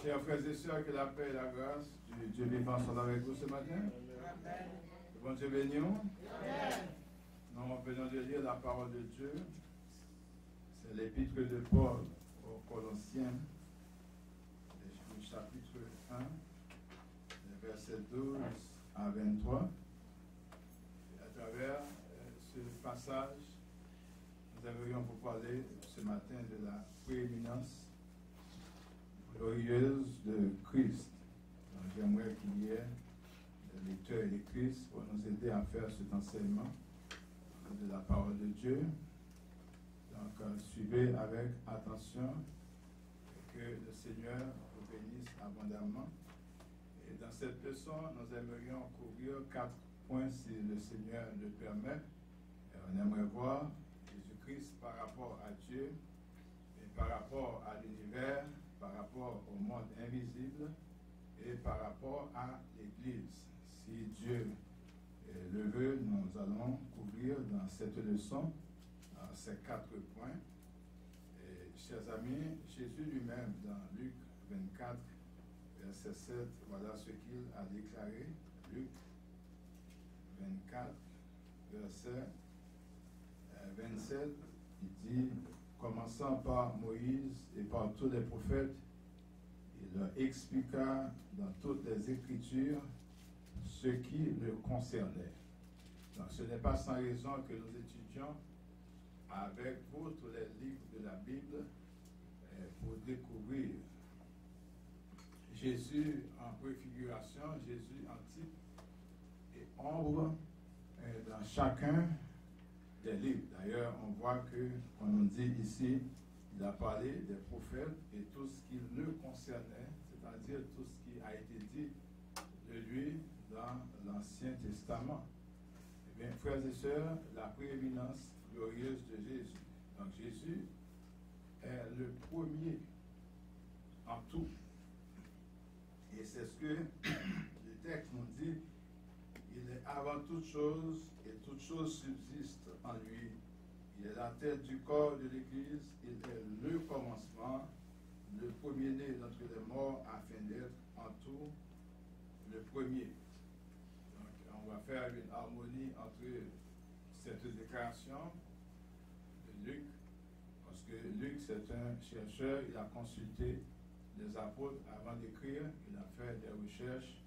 Chers frères et sœurs, que la paix et la grâce du Dieu vivant soient avec vous ce matin. Amen. Le bon Dieu béni. Nous venons de lire la parole de Dieu. C'est l'épître de Paul aux Colossiens, le chapitre 1, les versets 12 à 23. Et à travers ce passage, nous aimerions vous parler ce matin de la prééminence glorieuse de Christ. Donc, j'aimerais qu'il y ait des lecteurs et lectrices pour nous aider à faire cet enseignement de la parole de Dieu. Donc, suivez avec attention et que le Seigneur vous bénisse abondamment. Et dans cette leçon, nous aimerions couvrir 4 points si le Seigneur le permet. Et on aimerait voir Jésus-Christ par rapport à Dieu et par rapport à l'univers, par rapport au monde invisible et par rapport à l'Église. Si Dieu le veut, nous allons couvrir dans cette leçon ces 4 points. Et, chers amis, Jésus lui-même, dans Luc 24, verset 7, voilà ce qu'il a déclaré. Luc 24, verset 27, il dit, commençant par Moïse et par tous les prophètes, il leur expliqua dans toutes les Écritures ce qui le concernait. Donc, ce n'est pas sans raison que nous étudions avec vous tous les livres de la Bible pour découvrir Jésus en préfiguration, Jésus en type et ombre dans chacun des livres. D'ailleurs, on voit que, comme on dit ici, il a parlé des prophètes et tout ce qui le concernait, c'est-à-dire tout ce qui a été dit de lui dans l'Ancien Testament. Eh bien, frères et sœurs, la prééminence glorieuse de Jésus. Donc, Jésus est le premier en tout. Et c'est ce que le texte nous dit. Il est avant toute chose et toute chose subsiste en lui. Il est la tête du corps de l'Église. Il est le commencement, le premier-né d'entre les morts, afin d'être en tout le premier. Donc, on va faire une harmonie entre cette déclaration de Luc, parce que Luc, c'est un chercheur, il a consulté les apôtres avant d'écrire, il a fait des recherches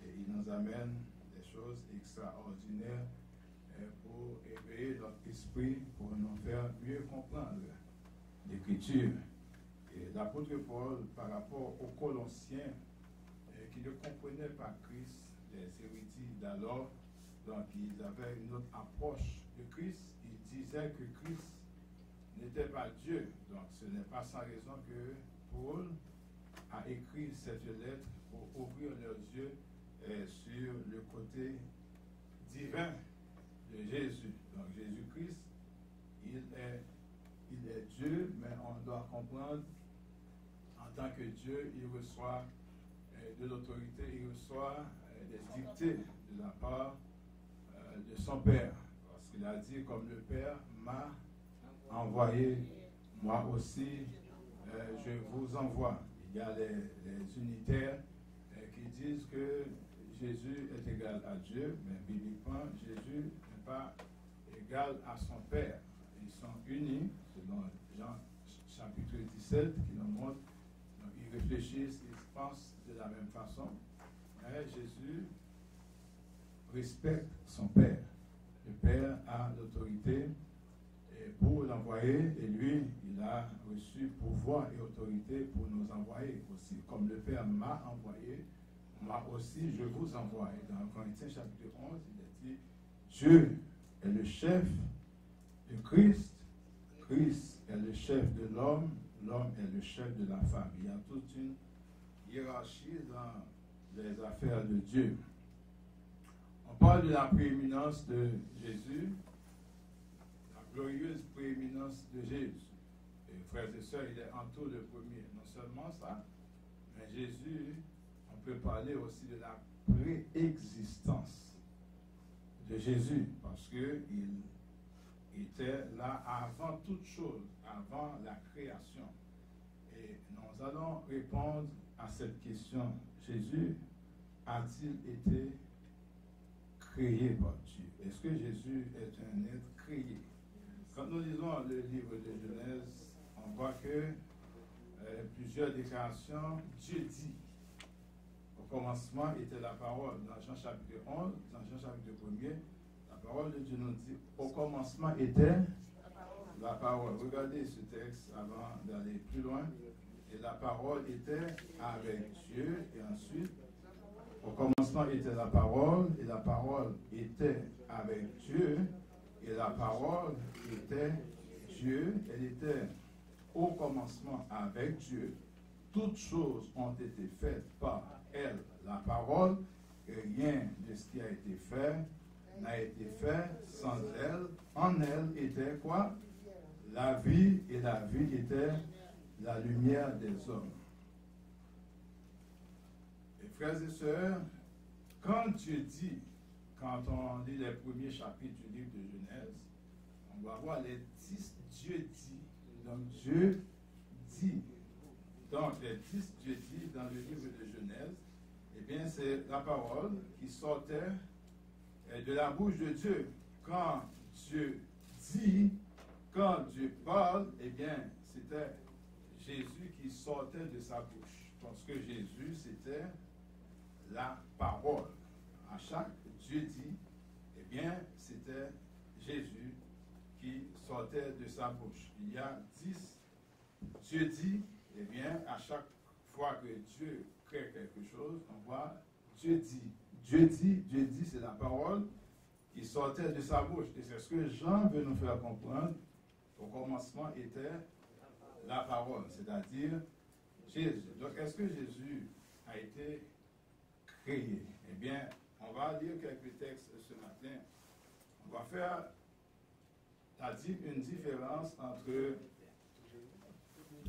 et il nous amène des choses extraordinaires pour éveiller notre esprit, pour nous faire mieux comprendre l'Écriture. Et l'apôtre Paul, par rapport aux Colossiens, qui ne comprenaient pas Christ, les héritiers d'alors, donc ils avaient une autre approche de Christ. Ils disaient que Christ n'était pas Dieu. Donc ce n'est pas sans raison que Paul a écrit cette lettre pour ouvrir leurs yeux sur le côté divin de Jésus. Donc Jésus-Christ, il est Dieu, mais on doit comprendre en tant que Dieu, il reçoit de l'autorité, il reçoit des dictées de la part de son Père. Parce qu'il a dit, comme le Père m'a envoyé, moi aussi je vous envoie. Il y a les unitaires qui disent que Jésus est égal à Dieu, mais bibliquement, Jésus n'est pas égal à son Père. Ils sont unis, selon Jean chapitre 17, qui nous montre, donc ils réfléchissent, ils pensent de la même façon. Mais Jésus respecte son Père. Le Père a l'autorité pour l'envoyer, et lui, il a reçu pouvoir et autorité pour nous envoyer aussi. Comme le Père m'a envoyé, moi aussi je vous envoie. Et dans Corinthiens chapitre 11, il est dit, Dieu est le chef de Christ, Christ est le chef de l'homme, l'homme est le chef de la femme. Il y a toute une hiérarchie dans les affaires de Dieu. On parle de la prééminence de Jésus, la glorieuse prééminence de Jésus. Et frères et sœurs, il est en tout le premier. Non seulement ça, mais Jésus, on peut parler aussi de la préexistence de Jésus, parce qu'il était là avant toute chose, avant la création. Et nous allons répondre à cette question. Jésus a-t-il été créé par Dieu? Est-ce que Jésus est un être créé? Quand nous lisons le livre de Genèse, on voit que plusieurs déclarations, Dieu dit. Au commencement était la parole. Dans Jean chapitre 11, dans Jean chapitre 1er, la parole de Dieu nous dit, au commencement était la parole. Regardez ce texte avant d'aller plus loin. Et la parole était avec Dieu. Et ensuite, au commencement était la parole. Et la parole était avec Dieu. Et la parole était Dieu. Elle était au commencement avec Dieu. Toutes choses ont été faites par elle, la parole. Et rien de ce qui a été fait n'a été fait sans elle. En elle était quoi? La vie, et la vie était la lumière des hommes. Et frères et sœurs, quand Dieu dit, quand on lit les premiers chapitres du livre de Genèse, on va voir les 10 Dieu dit. Donc Dieu dit. Donc les 10 Dieu dit dans le livre de Genèse, eh bien c'est la parole qui sortait de la bouche de Dieu. Quand Dieu dit, quand Dieu parle, eh bien c'était Jésus qui sortait de sa bouche. Parce que Jésus, c'était la parole. À chaque Dieu dit, eh bien, c'était Jésus qui sortait de sa bouche. Il y a 10 Dieu dit, eh bien, à chaque fois que Dieu crée quelque chose, on voit Dieu dit. Dieu dit, c'est la parole qui sortait de sa bouche. Et c'est ce que Jean veut nous faire comprendre. Au commencement était la parole, c'est-à-dire Jésus. Donc, est-ce que Jésus a été créé? Eh bien, on va lire quelques textes ce matin. On va faire une différence entre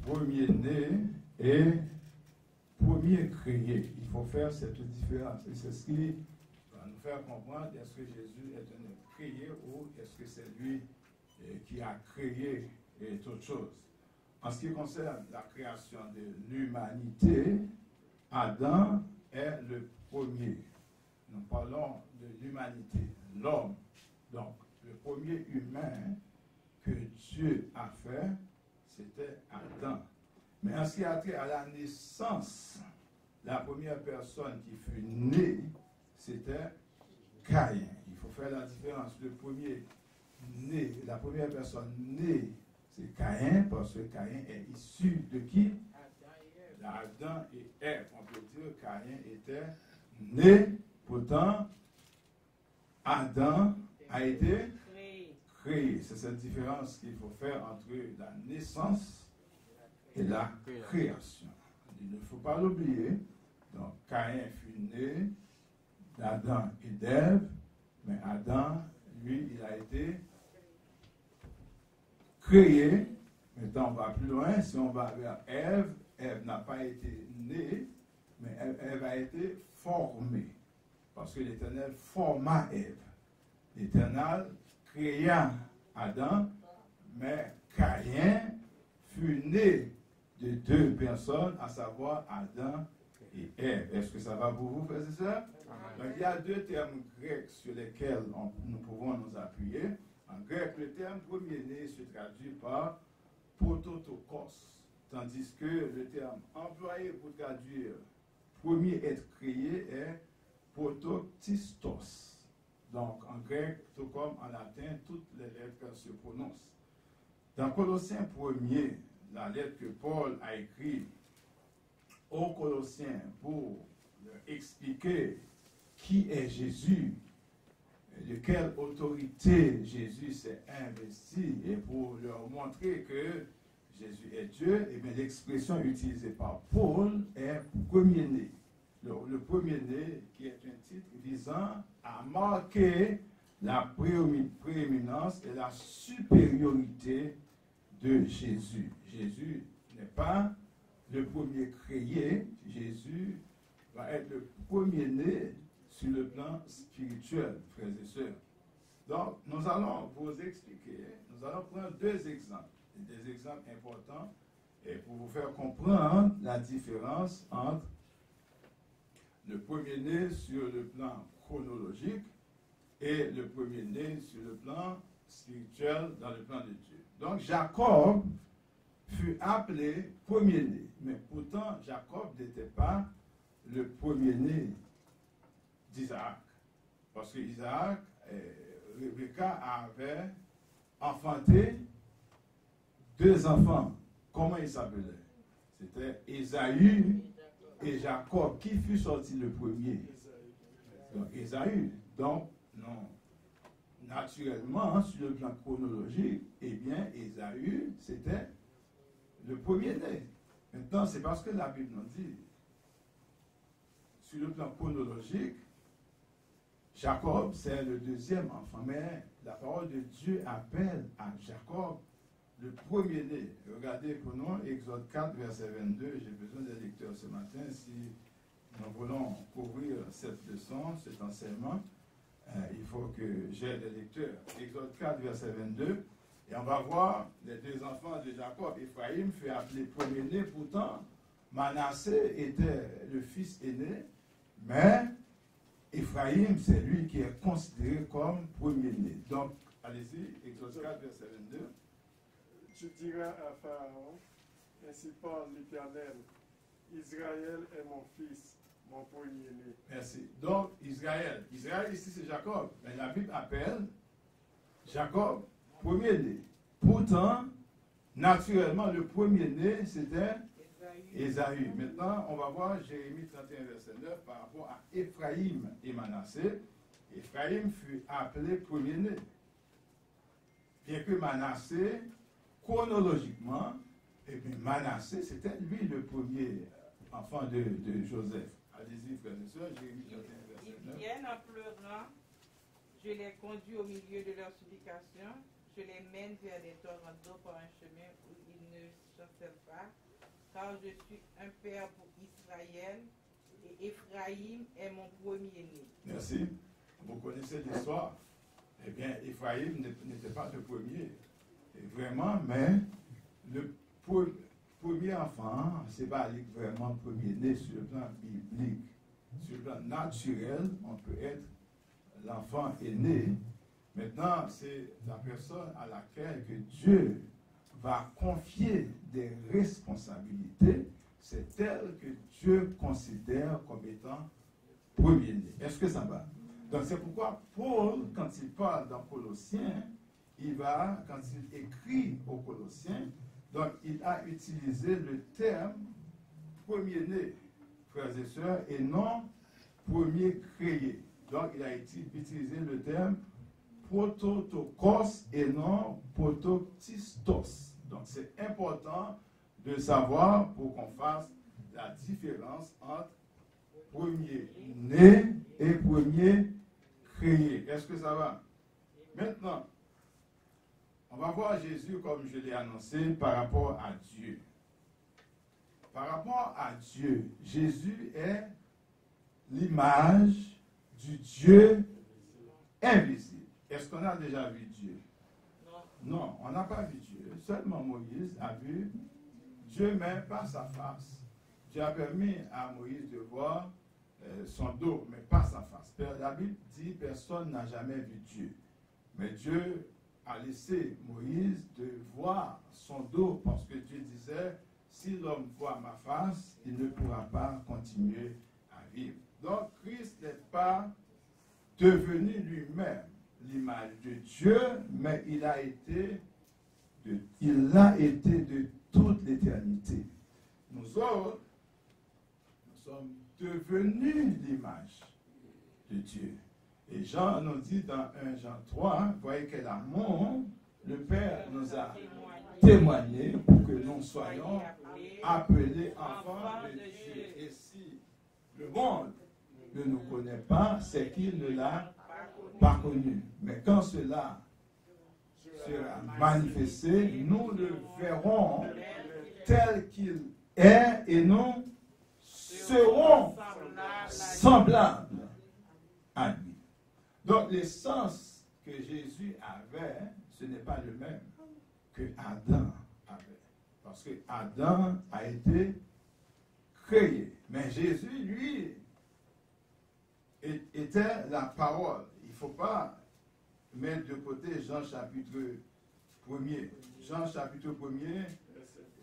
premier-né et premier créé. Il faut faire cette différence. Et c'est ce qui va nous faire comprendre est-ce que Jésus est un être créé ou est-ce que c'est lui qui a créé toute chose. En ce qui concerne la création de l'humanité, Adam est le premier. Nous parlons de l'humanité, l'homme. Donc, le premier humain que Dieu a fait, c'était Adam. Mais en ce qui a trait à la naissance, la première personne qui fut née, c'était Caïn. Il faut faire la différence. Le premier né, la première personne née, c'est Caïn, parce que Caïn est issu de qui? Adam et Ève. On peut dire que Caïn était né, pourtant Adam a été créé. C'est cette différence qu'il faut faire entre la naissance et la création. Il ne faut pas l'oublier. Donc Caïn fut né d'Adam et d'Ève, mais Adam, lui, il a été créé. Maintenant, on va plus loin. Si on va vers Ève, Ève n'a pas été née, mais Ève a été formée. Parce que l'Éternel forma Ève. L'Éternel créa Adam, mais Caïn fut né de deux personnes, à savoir Adam et Ève. Est-ce que ça va pour vous, frères et sœurs? Donc, il y a deux termes grecs sur lesquels nous pouvons nous appuyer. En grec, le terme premier-né se traduit par prototokos, tandis que le terme employé pour traduire premier être créé est protoktistos. Donc, en grec, tout comme en latin, toutes les lettres se prononcent. Dans Colossiens 1er, la lettre que Paul a écrite aux Colossiens pour leur expliquer qui est Jésus, de quelle autorité Jésus s'est investi, et pour leur montrer que Jésus est Dieu, et bien l'expression utilisée par Paul est premier-né. Le premier-né qui est un titre visant à marquer la prééminence et la supériorité de Jésus. Jésus n'est pas le premier créé, Jésus va être le premier-né sur le plan spirituel, frères et sœurs. Donc, nous allons vous expliquer, nous allons prendre deux exemples, des exemples importants Et pour vous faire comprendre la différence entre le premier-né sur le plan chronologique et le premier-né sur le plan spirituel dans le plan de Dieu. Donc Jacob fut appelé premier-né, mais pourtant Jacob n'était pas le premier-né d'Isaac. Parce que Isaac, Rebecca avait enfanté 2 enfants. Comment ils s'appelaient? C'était Ésaü et Jacob. Qui fut sorti le premier? Donc Ésaü. Donc, non. Naturellement, sur le plan chronologique, eh bien, Ésaü, c'était le premier-né. Maintenant, c'est parce que la Bible nous dit, sur le plan chronologique, Jacob, c'est le 2e enfant. Mais la parole de Dieu appelle à Jacob le premier-né. Regardez pour nous, Exode 4, verset 22. J'ai besoin des lecteurs ce matin. Si nous voulons couvrir cette leçon, cet enseignement, il faut que j'ai des lecteurs. Exode 4, verset 22. Et on va voir les 2 enfants de Jacob. Ephraïm fut appelé premier-né. Pourtant, Manassé était le fils aîné. Mais Ephraïm, c'est lui qui est considéré comme premier-né. Donc, allez-y, Exode 4, verset 22. Tu diras à Pharaon, ainsi parle l'Éternel, Israël est mon fils, mon premier-né. Merci. Donc, Israël ici c'est Jacob, mais la Bible appelle Jacob premier-né. Pourtant, naturellement, le premier-né, c'était Ésaü. Maintenant, on va voir Jérémie 31, verset 9, par rapport à Ephraïm et Manassé. Ephraïm fut appelé premier-né. Bien que Manassé, chronologiquement, et bien Manassé, c'était lui le premier enfant de Joseph. Allez-y, frères et sœurs, Jérémie 31, verset 9. Ils viennent en pleurant, je les conduis au milieu de leurs supplications, je les mène vers des torrents d'eau par un chemin où ils ne chancellent pas, car je suis un père pour Israël, et Ephraïm est mon premier-né. Merci. Vous connaissez l'histoire. Eh bien, Ephraïm n'était pas le premier. Et vraiment, mais le premier enfant, c'est pas vraiment premier-né sur le plan biblique. Sur le plan naturel, on peut être l'enfant aîné. Maintenant, c'est la personne à laquelle que Dieu va confier des responsabilités. C'est elle que Dieu considère comme étant premier-né. Est-ce que ça va? Donc c'est pourquoi Paul, quand il parle dans Colossiens, quand il écrit aux Colossiens, donc il a utilisé le terme premier-né, frères et sœurs, et non premier créé. Donc il a utilisé le terme prototokos et non protoktistos. Donc c'est important de savoir pour qu'on fasse la différence entre premier-né et premier créé. Est-ce que ça va? Maintenant, on va voir Jésus comme je l'ai annoncé par rapport à Dieu. Par rapport à Dieu, Jésus est l'image du Dieu invisible. Est-ce qu'on a déjà vu Dieu? Non, on n'a pas vu Dieu. Seulement Moïse a vu Dieu, mais pas sa face. Dieu a permis à Moïse de voir son dos, mais pas sa face. La Bible dit personne n'a jamais vu Dieu. Mais Dieu a laissé Moïse de voir son dos parce que Dieu disait, si l'homme voit ma face, il ne pourra pas continuer à vivre. Donc Christ n'est pas devenu lui-même l'image de Dieu, mais il a été de toute l'éternité. Nous autres, nous sommes devenus l'image de Dieu. Et Jean nous dit dans 1 Jean 3, vous voyez quel amour le Père nous a témoigné pour que nous soyons appelés enfants de Dieu. Et si le monde ne nous connaît pas, c'est qu'il ne l'a pas connu. Mais quand cela sera manifesté, nous le verrons tel qu'il est et nous serons semblables à lui. Donc l'essence que Jésus avait, ce n'est pas le même que Adam avait. Parce que Adam a été créé. Mais Jésus, lui, était la parole. Il ne faut pas mettre de côté Jean chapitre 1er. Jean chapitre 1er,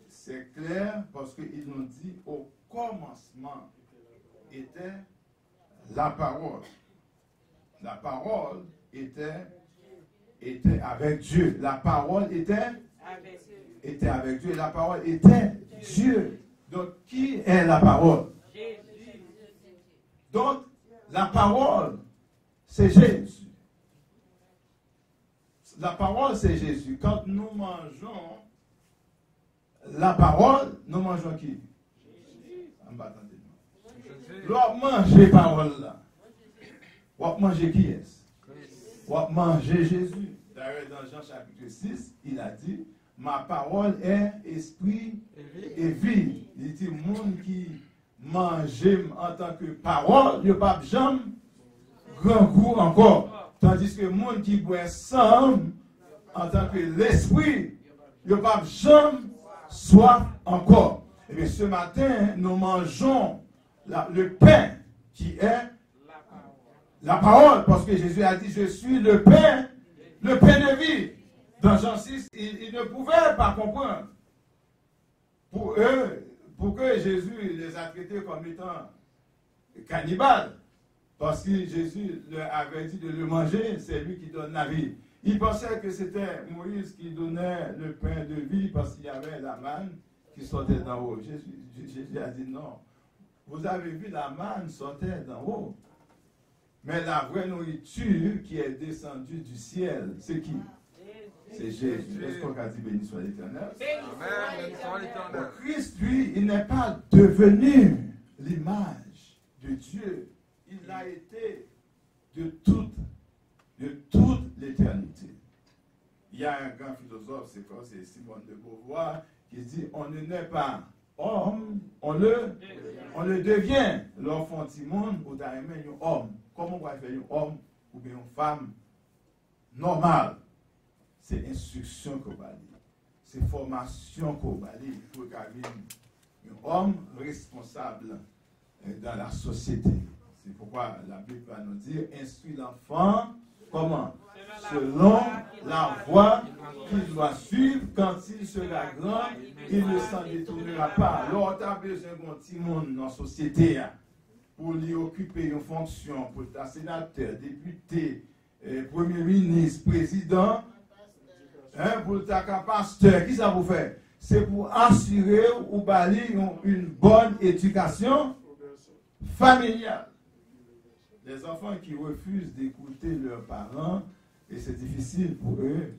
c'est clair parce qu'il nous dit au commencement était la parole. La parole était avec Dieu. La parole était avec Dieu. La parole était Dieu. Donc, qui est la parole? Jésus. Donc, la parole, c'est Jésus. La parole, c'est Jésus. Quand nous mangeons la parole, nous mangeons qui? Jésus. L'on mange la parole là. On mange qui est-ce? On mange Jésus. D'ailleurs, dans Jean chapitre 6, il a dit, ma parole est esprit et vie. Il dit, monde qui mange en tant que parole, il n'y a pas jamais grand goût encore. Tandis que le monde qui boit sang en tant que l'esprit, il n'y a pas jamais soif encore. Et bien ce matin, nous mangeons le pain qui est la parole. Parce que Jésus a dit, je suis le pain de vie. Dans Jean 6, ils ne pouvaient pas comprendre. Pour eux, pour que Jésus les a traités comme étant cannibales. Parce que Jésus leur avait dit de le manger, c'est lui qui donne la vie. Ils pensaient que c'était Moïse qui donnait le pain de vie parce qu'il y avait la manne qui sortait d'en haut. Jésus a dit non. Vous avez vu la manne sortait d'en haut. Mais la vraie nourriture qui est descendue du ciel, c'est qui? C'est Jésus. Est-ce qu'on a dit béni soit l'Éternel? Amen. Bon, Christ, lui, il n'est pas devenu l'image de Dieu. Il a été de toute l'éternité. Il y a un grand philosophe, c'est quoi? C'est Simone de Beauvoir, qui dit on ne naît pas homme, on le devient. L'enfant Timon, ou d'un homme. Comment on va faire un homme ou bien une femme normale? C'est instruction qu'on va dire. C'est formation qu'on va dire. Il faut qu'il y ait un homme responsable dans la société. C'est pourquoi la Bible va nous dire instruis l'enfant comment? Selon la voie qu'il doit suivre, quand il sera grand, il ne s'en détournera pas. Alors, tu as besoin d'un petit monde dans la société pour lui occuper une fonction, pour être sénateur, député, premier ministre, président, pour être pasteur. Qui ça vous fait? C'est pour assurer ou balayer une bonne éducation familiale. Les enfants qui refusent d'écouter leurs parents, et c'est difficile pour eux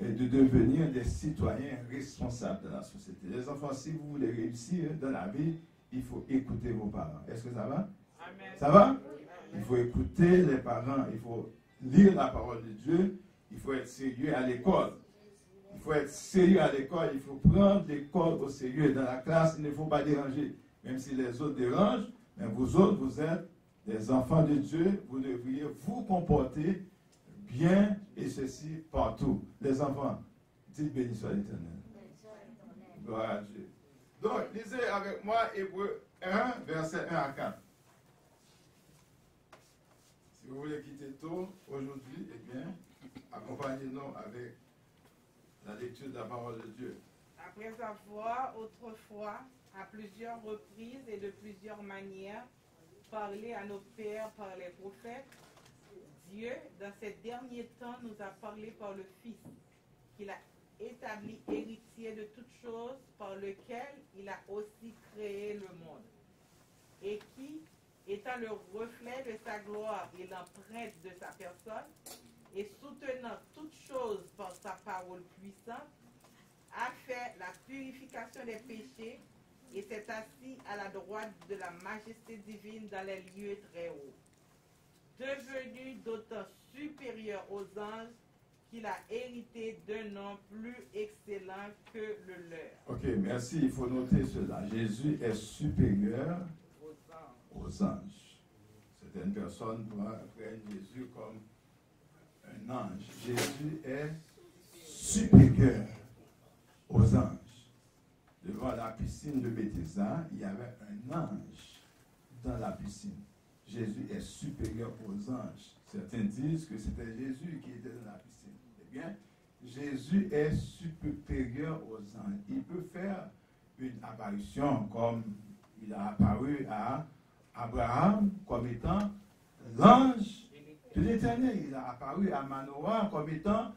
de devenir des citoyens responsables de la société. Les enfants, si vous voulez réussir dans la vie, il faut écouter vos parents. Est-ce que ça va? Amen. Ça va? Il faut écouter les parents, il faut lire la parole de Dieu, il faut être sérieux à l'école. Il faut être sérieux à l'école, il faut prendre l'école au sérieux. Dans la classe, il ne faut pas déranger. Même si les autres dérangent, mais vous autres, vous êtes des enfants de Dieu, vous devriez vous comporter bien et ceci partout. Les enfants, dites béni soit l'Éternel. Gloire à Dieu. Donc, lisez avec moi Hébreux 1, verset 1 à 4. Si vous voulez quitter tôt aujourd'hui, eh bien, accompagnez-nous avec la lecture de la parole de Dieu. Après avoir autrefois, à plusieurs reprises et de plusieurs manières, parlé à nos pères par les prophètes, Dieu, dans ces derniers temps, nous a parlé par le Fils, qu'il a établi héritier de toutes choses, par lequel il a aussi créé le monde, et qui, étant le reflet de sa gloire et l'empreinte de sa personne, et soutenant toutes choses par sa parole puissante, a fait la purification des péchés et s'est assis à la droite de la majesté divine dans les lieux très hauts, devenu d'autant supérieur aux anges qu'il a hérité d'un nom plus excellent que le leur. Ok, merci. Il faut noter cela. Jésus est supérieur aux anges. Certaines personnes prennent Jésus comme un ange. Jésus est supérieur aux anges. devant la piscine de Bethesda, il y avait un ange dans la piscine. Jésus est supérieur aux anges. Certains disent que c'était Jésus qui était dans la piscine. Eh bien, Jésus est supérieur aux anges. Il peut faire une apparition comme il a apparu à Abraham comme étant l'ange de l'Éternel. Il a apparu à Manoah comme étant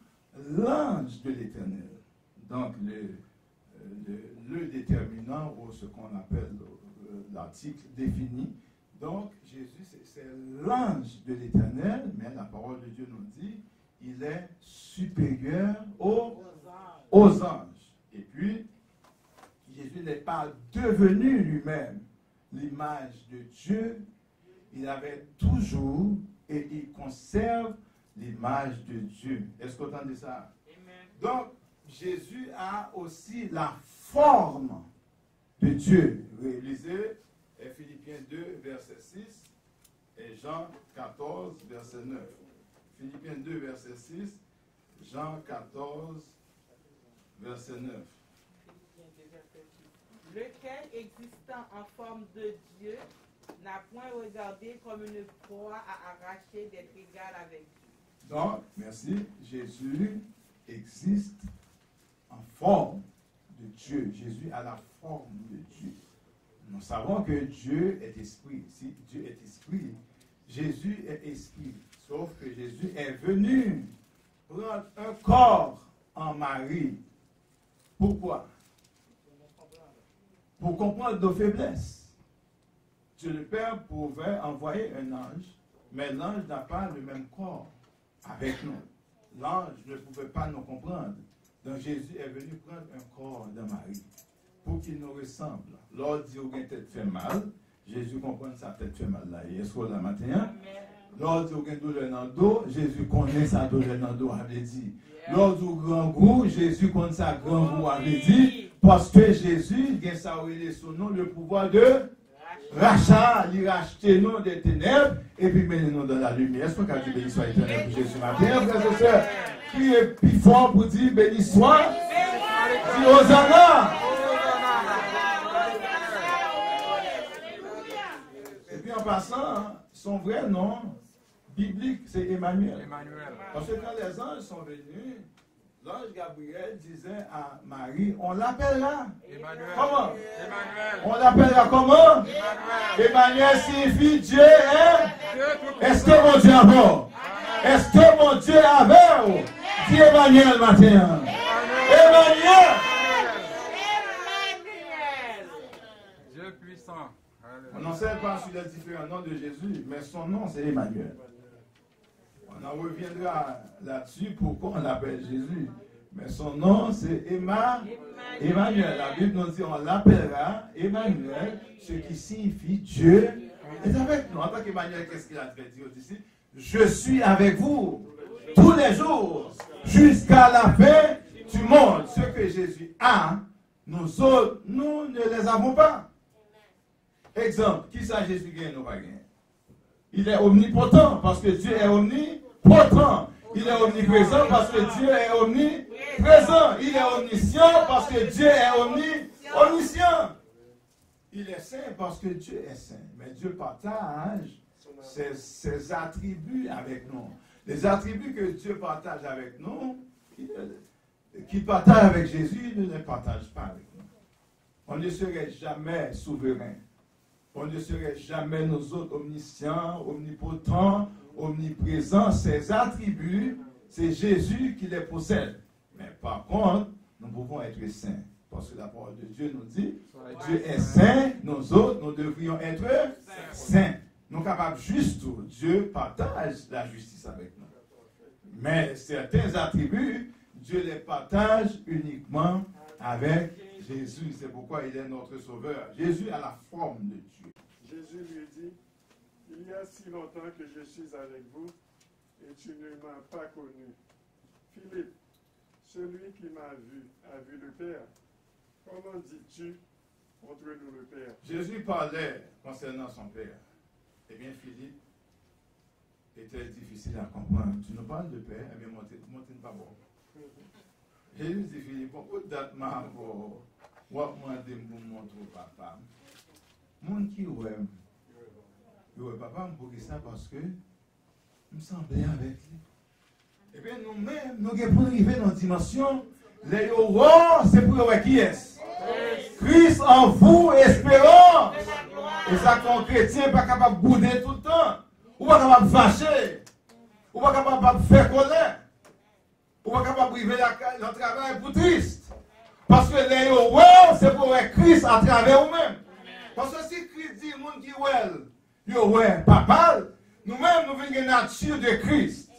l'ange de l'Éternel. Donc, le déterminant, ou ce qu'on appelle l'article défini. Donc, Jésus, c'est l'ange de l'Éternel, mais la parole de Dieu nous dit, il est supérieur aux anges. Et puis, Jésus n'est pas devenu lui-même l'image de Dieu. Il avait toujours et il conserve l'image de Dieu. Est-ce que vous entendez ça? Amen. Donc, Jésus a aussi la forme de Dieu. Lisez Philippiens 2, verset 6 et Jean 14, verset 9. Philippiens 2, verset 6, Jean 14, verset 9. Lequel, existant en forme de Dieu, n'a point regardé comme une proie à arracher d'être égal avec Dieu. Donc, merci, Jésus existe en forme de Dieu. Jésus a la forme de Dieu. Nous savons que Dieu est esprit. Si Dieu est esprit, Jésus est esprit. Sauf que Jésus est venu prendre un corps en Marie. Pourquoi? Pour comprendre nos faiblesses. Dieu le Père pouvait envoyer un ange, mais l'ange n'a pas le même corps avec nous. L'ange ne pouvait pas nous comprendre. Donc Jésus est venu prendre un corps de Marie pour qu'il nous ressemble. Lorsqu'il dit que tête fait mal, Jésus comprend que sa tête fait mal là. Est-ce que la matin? Lorsqu'il dit que douleur dans le dos, Jésus connaît sa douleur dans le dos, avait dit. Lorsqu'il dit grand goût, Jésus connaît sa grand goût, avait dit. Parce que Jésus, il a son nom, le pouvoir de rachat, il racheter nous des ténèbres et puis mettre nous dans la lumière. Est-ce que béni soit éternel pour Jésus matin, frères et sœurs? Qui est plus fort pour dire béni soit? Dis Hosanna! Et puis en passant, son vrai nom biblique, c'est Emmanuel. Parce que quand les anges sont venus, l'ange Gabriel disait à Marie, on l'appellera. Emmanuel. Comment? Emmanuel. On l'appellera comment? Emmanuel. Emmanuel signifie Dieu est. Est-ce que mon Dieu a mort? Est-ce que mon Dieu a mort? Dis Emmanuel matin. Emmanuel. Dieu puissant. On n'en sait pas sur les différents noms de Jésus, mais son nom c'est Emmanuel. On en reviendra là-dessus, pourquoi on l'appelle Jésus. Mais son nom, c'est Emmanuel. La Bible nous dit, on l'appellera Emmanuel, ce qui signifie Dieu est avec nous. En tant qu'Emmanuel, qu'est-ce qu'il a fait dire ici? Je suis avec vous tous les jours, jusqu'à la fin du monde. Ce que Jésus a, nous autres, nous ne les avons pas. Exemple, qui ça Jésus gagne, nous pas gagner? Il est omnipotent parce que Dieu est omnipotent. Il est omniprésent parce que Dieu est omniprésent. Il est omniscient parce que Dieu est omniscient. Il est saint parce que Dieu est saint. Mais Dieu partage ses attributs avec nous. Les attributs que Dieu partage avec nous, qu'il partage avec Jésus, il ne les partage pas avec nous. On ne serait jamais souverain. On ne serait jamais nous autres omniscients, omnipotents, omniprésents. Ces attributs, c'est Jésus qui les possède. Mais par contre, nous pouvons être saints. Parce que la parole de Dieu nous dit, Dieu est saint, nous autres, nous devrions être saints. Nous sommes capables juste, Dieu partage la justice avec nous. Mais certains attributs, Dieu les partage uniquement avec Jésus. C'est pourquoi il est notre sauveur. Jésus a la forme de Dieu. Jésus lui dit, il y a si longtemps que je suis avec vous et tu ne m'as pas connu. Philippe, celui qui m'a vu a vu le Père. Comment dis-tu, montre-nous le Père? Jésus parlait concernant son Père. Eh bien, Philippe était difficile à comprendre. Tu nous parles de Père, eh bien, montre pas bon. Jésus dit, Philippe, pourquoi date-moi Moi, je me montre au papa. Mon qui ouais, papa, me pour ça parce que je me semblais avec lui. Et bien, nous-mêmes, nous devons arriver dans une dimension, les rois, c'est pour qui est. Christ en vous, espérant. Et ça, qu'un chrétien n'est pas capable de bouder tout le temps. Ou pas capable de fâcher. Ou pas capable de faire colère. Ou pas capable de vivre le travail pour triste. Parce que les rois, c'est pour Christ à travers vous-même. Parce que si Christ dit, monde qui ouais, papa, nous-mêmes, nous venons de la nature de Christ.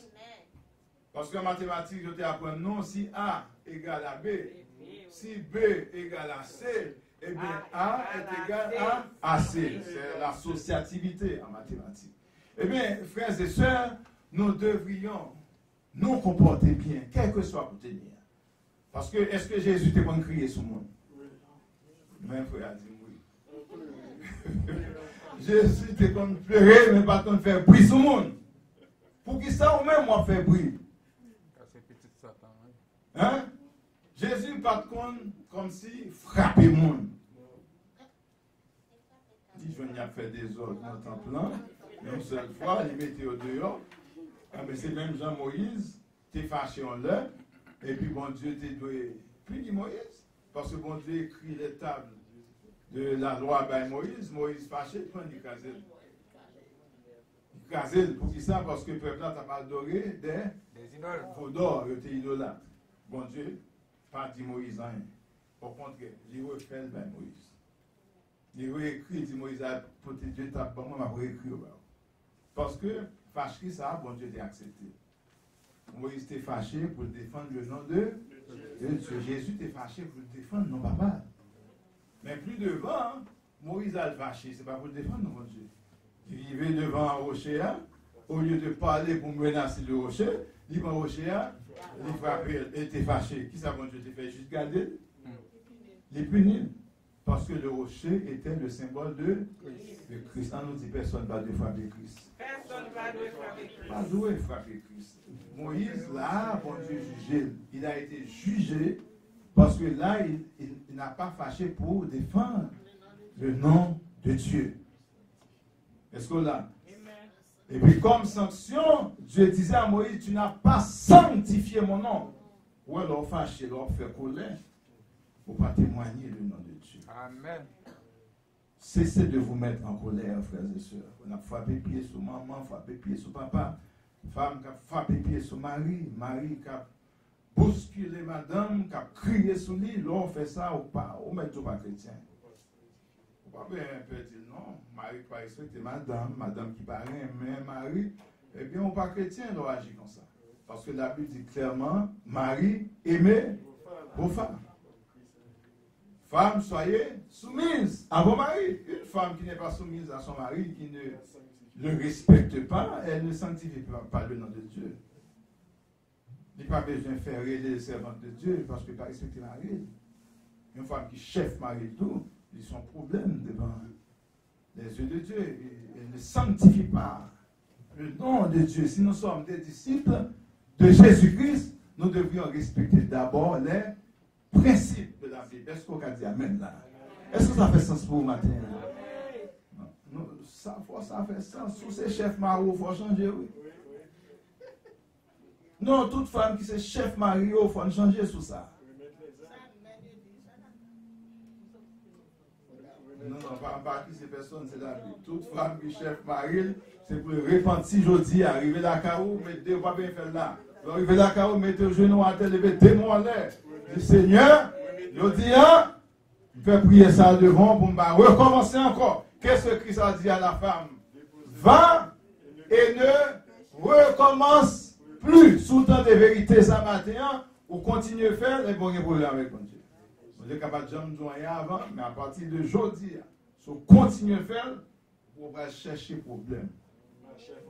Parce que en mathématiques, je t'apprends non, si A égale à B, si B égale à C, eh bien A est égal à C. C'est l'associativité en mathématiques. Eh bien, frères et sœurs, nous devrions nous comporter bien, quel que soit pour tenir. Parce que, est-ce que Jésus te bon crier sur le monde? Même frère a dit oui. Jésus te bon pleurer, mais pas qu'on faire bruit sur le monde. Pour qui ça ou même moi faire bruit? Hein? Jésus pas comme si frapper le monde. Il dit, je n'ai fait des ordres dans le temple, une seule fois, il mettait au dehors. Ah, mais c'est même Jean-Moïse, t'es fâché en l'heure, et puis bon Dieu t'es doué. Puis dit Moïse, parce que bon Dieu écrit les tables de la loi par Moïse, Moïse fâché, il prend du casel. Il casel, pour qui ça? Parce que le peuple là t'a pas adoré des idoles. Faut d'or, il était idolâtre. Bon Dieu, pas dit Moïse rien. Au contraire, il refait par Moïse. Il réécrit, dit Moïse, pour Dieu t'a pas moi, m'a réécrit. Parce que fâcherie, ça, bon Dieu t'a accepté. Moïse était fâché pour défendre le nom de Dieu. Jésus était fâché pour défendre non papa. Mais plus devant, Moïse a fâché, c'est pas pour défendre non Dieu. Il vivait devant un rocher, au lieu de parler pour menacer le rocher, il va au rocher, il frappait, il était fâché. Qui ça, bon Dieu, t'a fait juste garder? Les punir. Parce que le rocher était le symbole de Christ. On nous dit personne ne va devoir frapper Christ. Personne ne va devoir frapper Christ. Pas devoir frapper Christ. Moïse, là, bon Dieu jugé. Il a été jugé parce que là, il n'a pas fâché pour défendre le nom de Dieu. Est-ce que là? Et puis comme sanction, Dieu disait à Moïse, tu n'as pas sanctifié mon nom. Ou alors fâché, alors fait colère. Pour pas témoigner le nom de Dieu. Amen. Cessez de vous mettre en colère, frères et sœurs. On a frappé pied sur maman, frappé pied sur papa. Femme qui a frappé pied sur mari, mari qui a bousculé madame, qui a crié sur lui. Là, on fait ça ou pas, on met tout pas chrétien. On va bien un peu dire non, mari qui pas respecté madame qui pas rien, mais mari, eh bien, on pas chrétien, on agit comme ça. Parce que la Bible dit clairement, mari, aimez vos femmes. Femmes, soyez soumises à vos maris. Une femme qui n'est pas soumise à son mari, qui ne le respecte pas, elle ne sanctifie pas le nom de Dieu. Il n'y a pas besoin de faire les servantes de Dieu parce qu'elle n'a pas respecté le mari. Une femme qui chef mari tout, ils sont problème devant les yeux de Dieu. Elle ne sanctifie pas le nom de Dieu. Si nous sommes des disciples de Jésus-Christ, nous devrions respecter d'abord les principe de la Bible. Est-ce qu'on a dit amen là? Est-ce que ça fait sens pour vous matin? Non, ça fait sens. Sous ces chefs mariés, il faut changer, oui. Non, toute femme qui c'est chef marié, il faut changer sous ça. Non, pas qui ces personnes, c'est la Bible. Toute femme qui chef marié, c'est pour le repentir jeudi, arriver là, carreau, mais Dieu va bien faire là. Arriver là, carreau, mettez le genou à terre, lever deux mots en l'air. Le Seigneur, je dis, je vais prier ça devant pour me recommencer encore. Qu'est-ce que Christ a dit à la femme? Va et ne recommence plus. Sous le temps de vérité, ça matin, ou continuez à faire, et bon, il y a problème avec mon Dieu. Vous êtes capable de dire avant, mais à partir de aujourd'hui, si vous continuez à faire, vous allez chercher problème.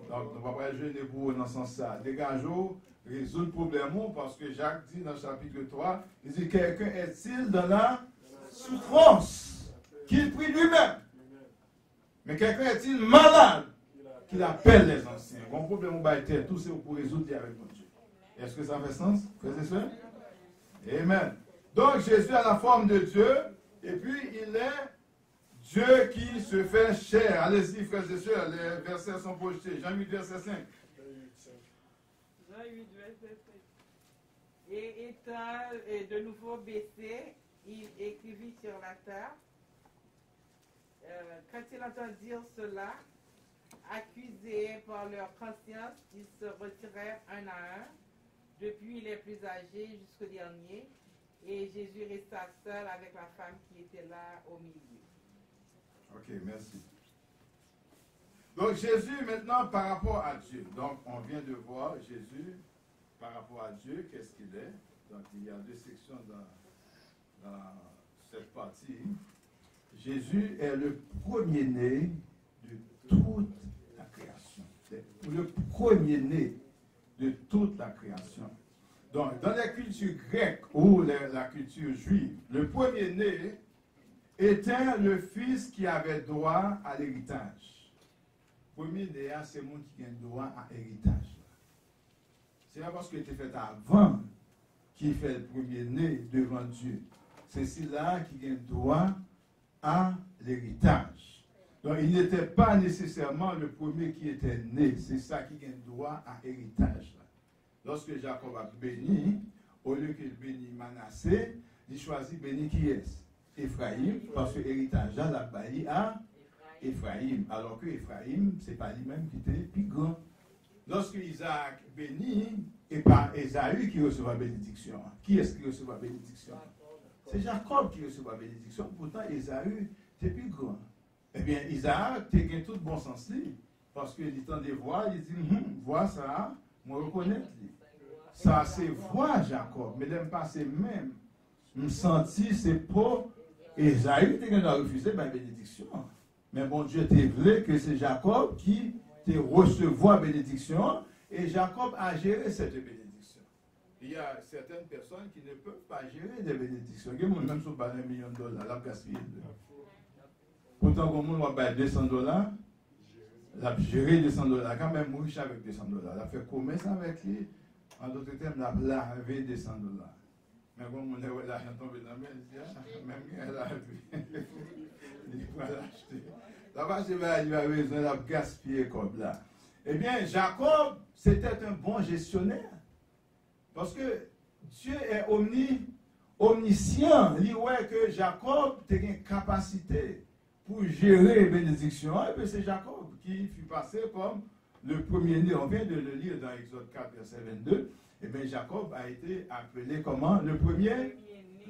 Donc, on ne va pas jeûner pour vous dans ce sens-là. Dégageons. Résoudre le problème parce que Jacques dit dans le chapitre 3, il dit quelqu'un est-il dans la souffrance qu'il prie lui-même? Mais quelqu'un est-il malade qu'il appelle les anciens? Bon problème, on va être tout c'est pour résoudre avec mon Dieu. Est-ce que ça fait sens, frères et sœurs? Amen. Donc Jésus a la forme de Dieu Et puis, il est Dieu qui se fait chair. Allez-y, frères et sœurs, les versets sont projetés. Jean 8, verset 5. Jean 8, verset 5. Et étant de nouveau baissé, il écrivit sur la terre. Quand il entend dire cela, accusés par leur conscience, ils se retirèrent un à un, depuis les plus âgés jusqu'au dernier, et Jésus resta seul avec la femme qui était là au milieu. Ok, merci. Donc Jésus maintenant par rapport à Dieu. Donc on vient de voir Jésus par rapport à Dieu, qu'est-ce qu'il est. Donc il y a deux sections dans cette partie. Jésus est le premier-né de toute la création. C'est le premier-né de toute la création. Donc, dans la culture grecque ou la culture juive, le premier-né était le fils qui avait droit à l'héritage. Premier-né, c'est le monde qui a droit à l'héritage. C'est pas parce que tu fait avant qui fait le premier-né devant Dieu. C'est celui-là qui a droit à l'héritage. Donc, il n'était pas nécessairement le premier qui était né. C'est ça qui a droit à l'héritage. Lorsque Jacob a béni, au lieu qu'il bénisse Manassé, il choisit béni qui est Ephraïm, parce que l'héritage là, la bailli à Ephraïm. Alors que Ephraïm, ce n'est pas lui-même qui était plus grand. Lorsque Isaac bénit, et pas Ésaü qui recevra bénédiction. Qui est-ce qui recevra bénédiction? C'est Jacob qui recevra bénédiction. Pourtant, Ésaü était plus grand. Eh bien, Isaac, tu as tout bon sens. Parce que il tend des voix, il dit, vois ça, moi reconnais. Ça, c'est voix Jacob. Mais l'aime pas, c'est même. Me senti, c'est pour Ésaü qui a refusé la bénédiction. Mais bon Dieu t'a voulu que c'est Jacob qui te recevoir bénédiction. Et Jacob a géré cette bénédiction. Il y a certaines personnes qui ne peuvent pas gérer des bénédictions. Même si on parle $1 million, la gaspille. Pourtant, quand on va $200, la gérer $200, quand même riche avec $200. La fait commerce avec lui. En d'autres termes, la laver $200. Mais quand on est l'argent tombé dans la main, il dit, même elle a il va l'acheter. Là-bas, il va besoin de gaspiller comme là. Eh bien, Jacob, c'était un bon gestionnaire. Parce que Dieu est omniscient. Il dit que Jacob a une capacité pour gérer les bénédictions. Et puis c'est Jacob qui fut passé comme le premier-né. On vient de le lire dans Exode 4, verset 22. Eh bien, Jacob a été appelé comment? Le premier-né.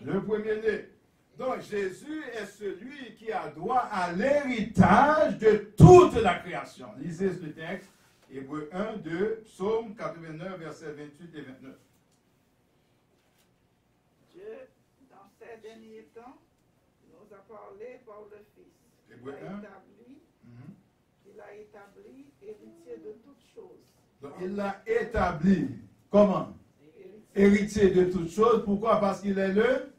Le premier-né. Donc, Jésus est celui qui a droit à l'héritage de toute la création. Lisez ce texte. Hébreux 1, 2, Psaume 89, versets 28 et 29. Dieu, dans ces derniers temps, nous a parlé par le Fils. Hébreux 1. Il a établi héritier de toutes choses. Donc, il l'a établi. Comment? Héritier de toutes choses. Pourquoi? Parce qu'il est le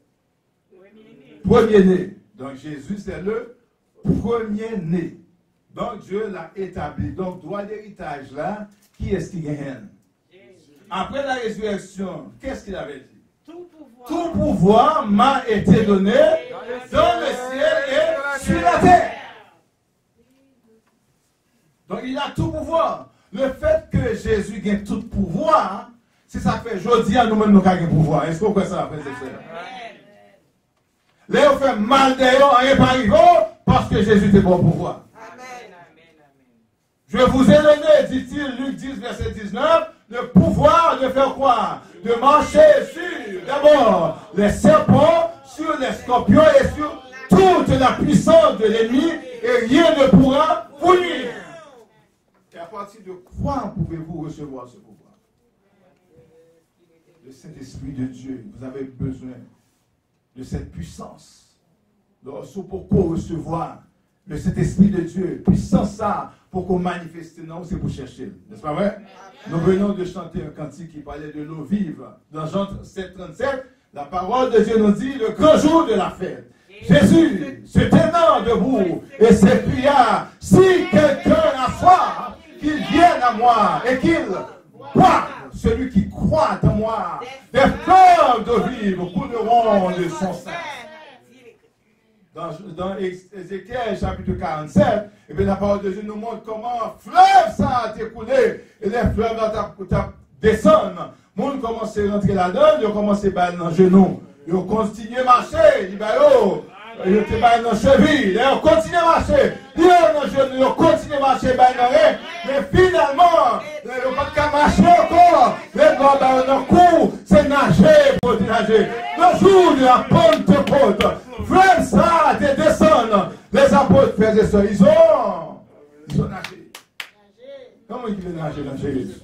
premier-né. Donc, Jésus, c'est le premier-né. Donc, Dieu l'a établi. Donc, droit d'héritage là, qui est-ce qui gagne? Après la résurrection, qu'est-ce qu'il avait dit? Tout pouvoir m'a été donné dans le ciel et sur la terre. Donc, il a tout pouvoir. Le fait que Jésus gagne tout pouvoir, si ça fait jeudi à nous-mêmes, nous avons pouvoir. Est-ce que vous comprenez ça, frères et sœurs? Là, on fait mal d'ailleurs, on n'est pas arrivé parce que Jésus était bon pouvoir. Je vous ai donné, dit-il, Luc 10, verset 19, le pouvoir de faire quoi? De marcher sur, d'abord, les serpents, sur les scorpions et sur toute la puissance de l'ennemi, et rien ne pourra vous nuire. Et à partir de quoi pouvez-vous recevoir ce pouvoir? Le Saint-Esprit de Dieu. Vous avez besoin de cette puissance. Donc, pourquoi recevoir le Saint-Esprit de Dieu? Puissance ça. Pour qu'on manifeste, non, c'est pour chercher. N'est-ce pas vrai? Nous venons de chanter un cantique qui parlait de l'eau vive. Dans Jean 7, 37, la parole de Dieu nous dit le grand jour de la fête. Jésus se tenant debout et s'écria, si quelqu'un a soif, qu'il vienne à moi et qu'il boive. Celui qui croit en moi, des fleuves d'eau vive couleront de son sein. dans Ézéchiel chapitre 47, et bien la parole de Dieu nous montre comment un fleuve ça a découlé, et les fleuves descendent. Les gens commencent à rentrer là-dedans, ils ont commencé à battre dans les genoux, ils ont continué à marcher, ils ont été battus dans les chevilles, ils ont continué à marcher, ils ont continué à marcher, mais finalement, ils n'ont pas qu'à marcher encore, les gars dans le cou, c'est nager pour nager. Le jour de la Pentecôte, frère, ça, de descendre, les apôtres, frères et sœurs, ils ont nagé. Comment ils ont nagé dans Jésus?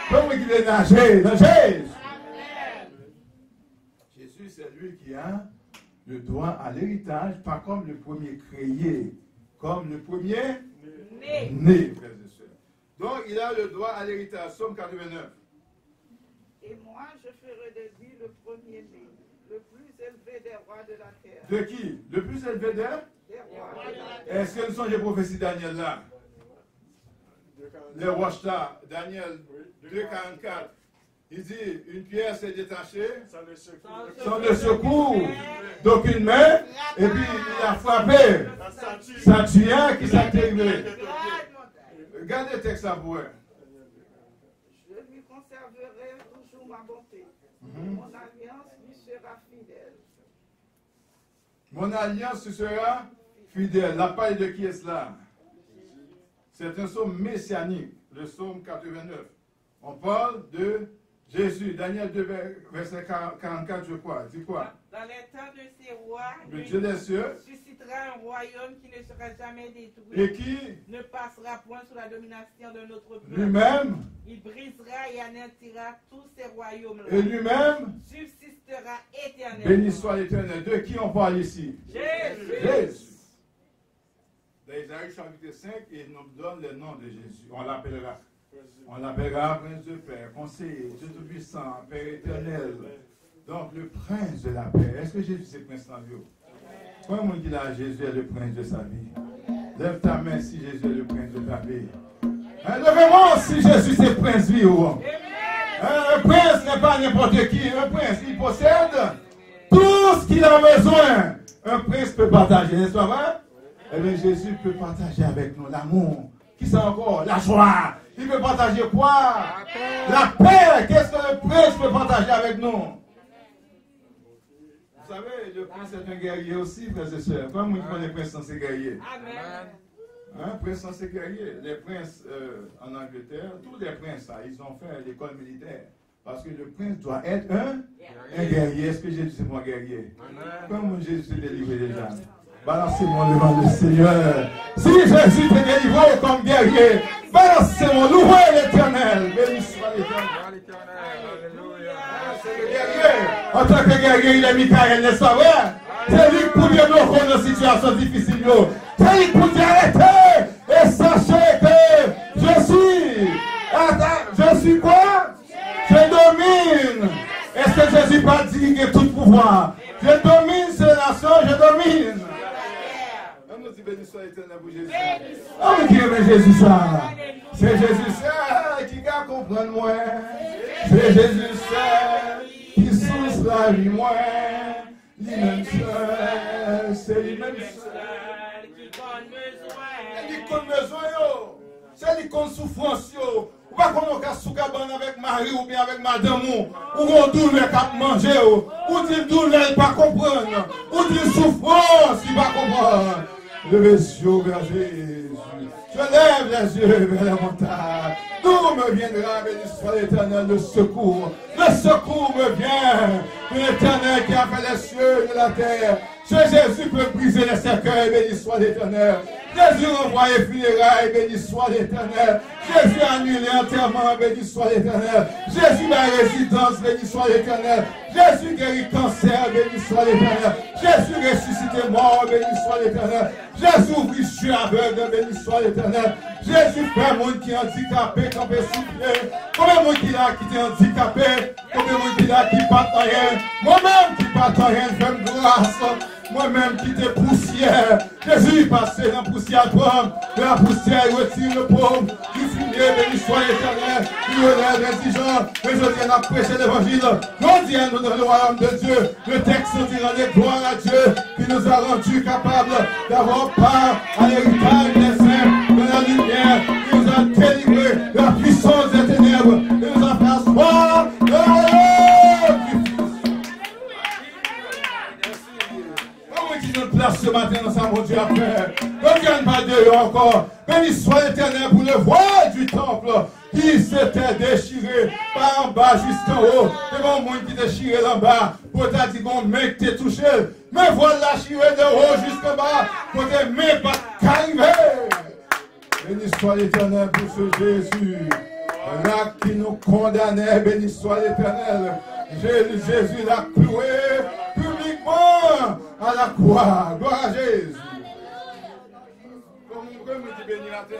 Comment il est nagé dans Jésus? Jésus, c'est lui qui a le droit à l'héritage, pas comme le premier créé, comme le premier né, frères et sœurs. Donc, il a le droit à l'héritage. Somme 89. Et moi, je ferai de lui le premier-né, le plus élevé des rois de la terre. De qui? Le plus élevé des rois de la terre. Est-ce que nous sommes les prophéties Daniel là? Le roi Daniel 2,44. Il dit, une pierre s'est détachée sans le secours d'aucune main, et puis il a frappé sa tueur qui s'est arrivé. Regardez le texte à vous. Je lui conserverai toujours ma bonté. Mon alliance lui sera fidèle. Mon alliance sera fidèle. La parole de qui est cela? C'est un psaume messianique, le psaume 89. On parle de Jésus. Daniel 2, verset 44, je crois. Dis quoi? Dans les temps de ces rois, le Dieu des cieux suscitera un royaume qui ne sera jamais détruit. Et qui ne passera point sous la domination de notre peuple. Lui-même. Il brisera et anéantira tous ces royaumes-là. Et lui-même subsistera éternellement. Béni soit l'Éternel. De qui on parle ici? Jésus. Dans Isaïe chapitre 5, il nous donne le nom de Jésus. On l'appellera. On l'appellera Prince de paix, conseiller, Dieu Tout-Puissant, Père éternel. Donc le Prince de la paix. Est-ce que Jésus c'est Prince dans vie? Quand on dit là, Jésus est le Prince de sa vie. Lève ta main si Jésus est le Prince de ta vie. Levez-moi si Jésus c'est Prince vie. Un prince n'est pas n'importe qui. Un prince, il possède tout ce qu'il a besoin. Un prince peut partager, n'est-ce pas vrai? Eh bien, Jésus peut partager avec nous l'amour. Qui c'est encore? La joie. Il peut partager quoi? La paix. Qu'est-ce que le prince peut partager avec nous? Vous savez, le prince est un guerrier aussi, frères et sœurs. Comment vous connaissez les princes sans ces guerriers? Amen. Prince sans ces guerriers. Les princes en Angleterre, tous les princes, ils ont fait l'école militaire. Parce que le prince doit être un guerrier. Est-ce que Jésus c'est mon guerrier? Comment Jésus s'est délivré déjà? Balancez-moi devant le Seigneur. Si Jésus t'est délivré comme guerrier, balancez-moi, louez l'Éternel. Béni soit l'Éternel. C'est le guerrier. En tant que guerrier, il est Michael, n'est-ce pas vrai? C'est lui pour dire nos comptes dans situations difficiles. C'est lui pour dire arrêtez et sachez que je suis quoi? Je domine. Est-ce que Jésus pas dit qu'il a tout pouvoir? Je domine ces nations, je domine. Béni soit l'Éternel pour Jésus. Oh, qui aime Jésus ça? C'est Jésus ça qui va comprendre moi. C'est Jésus ça qui source la vie moi. Lui-même seul, c'est lui-même seul. Qui compte besoin yo. C'est lui compte souffrance yo. Ou pas qu'on a soukaban avec Marie ou bien avec madame ou on douleur qu'à manger ou dit douleur il pas comprendre. Ou dit souffrance il va comprendre. Levez les yeux vers Jésus. Je lève les yeux vers la montagne. D'où me viendra, béni soit l'Éternel, le secours. Le secours me vient de l'Éternel qui a fait les cieux et la terre. Jésus peut briser les cercueils, béni soit l'Éternel. Jésus renvoie les funérailles, béni soit l'Éternel. Jésus annule l'enterrement, béni soit l'Éternel. Jésus la résidence, béni soit l'Éternel. Jésus guérit cancer, béni soit l'Éternel. Jésus ressuscite mort, béni soit l'Éternel. Jésus ouvre les yeux aveugles, béni soit l'Éternel. Jésus fait monde qui est handicapé, camper sous pied. Combien de monde qui est handicapé? Combien de monde qui est qui part rien? Moi-même qui pas tant rien, fais grâce. Moi-même qui t'ai poussière. Jésus passé dans la poussière pomme. De la poussière, il retire le paume. Du fumier, béni soit l'Éternel. Il relève l'indigent. Mais je viens à prêcher l'évangile. Non, Dieu, nous dans le royaume de Dieu. Le texte nous dit rendez gloire à Dieu qui nous a rendus capables d'avoir part à l'héritage des saints de la lumière. Il nous a délivrés de la puissance des ténèbres. Il nous a fait asseoir le royaume du Fils. Qui nous place ce matin dans sa mon Dieu à faire. Ne vienne pas Dieu encore. Béni soit l'Éternel pour le voile du temple qui s'était déchiré par en bas jusqu'en haut. C'est mon monde qui déchiré en bas. Pour t'a dit qu'on main qui t'est touché. Mais voilà chiré de haut jusqu'en bas. Pour tes mains pas qu'arriver. Béni soit l'Éternel pour ce Jésus. Là qui nous condamnait. Béni soit l'Éternel. Jésus l'a cloué publiquement à la croix. Gloire à Jésus. Comment on dit béni matin?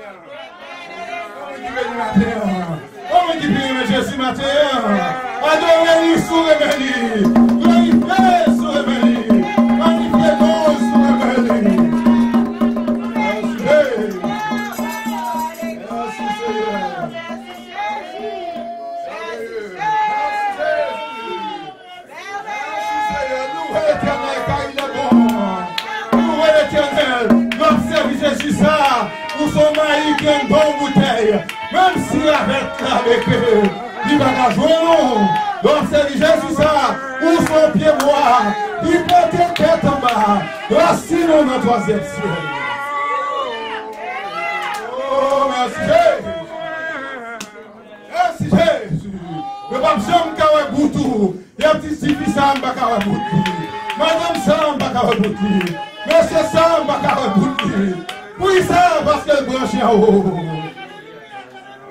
Comment on dit béni matin? Comment on dit béni Jésus matin? Adorez-lui sous le béni. Glorifiez sous le béni. Magnifiez-nous sous le béni. Merci Seigneur. L'éternel, car il est bon. Louez l'Éternel. Notre service Jésus ça. Pour son mari qui a une bonne bouteille. Même s'il avec eux, il va la jouer non. Notre service Jésus ça. Pour son pied droit. Il peut être tête en bas. Racine dans troisième ciel. Oh, merci Jésus. Merci Jésus. Le pape Jean Kawaboutou. Il y a un petit Sifi Samba Kawaboutou. Madame Samba Kawaboutou. Monsieur Samba Kawaboutou. Oui, ça, parce qu'elle branche en haut.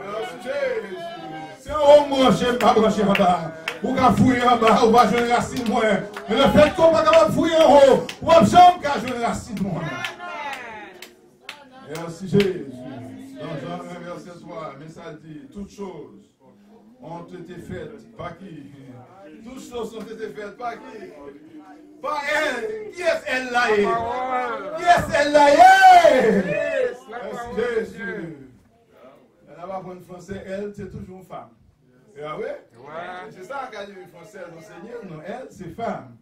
Merci Jésus. C'est en haut branché, pas branché en bas. Ou qu'à fouiller en bas, ou va jouer une racine moins. Mais le fait qu'on va pas fouiller en haut, ou va jamais qu'à jouer une racine moins. Merci Jésus. Dans Jean 1, verset 3, mais ça dit, toutes choses ont été faites par qui? Toutes choses ont été faites par qui? Par elle. Qui est elle là? Qui est elle là? Merci Jésus. Elle n'a pas pour une français, elle, c'est toujours une femme. Ah oui? C'est ça qu'elle dit français enseignée. Non, elle, c'est femme.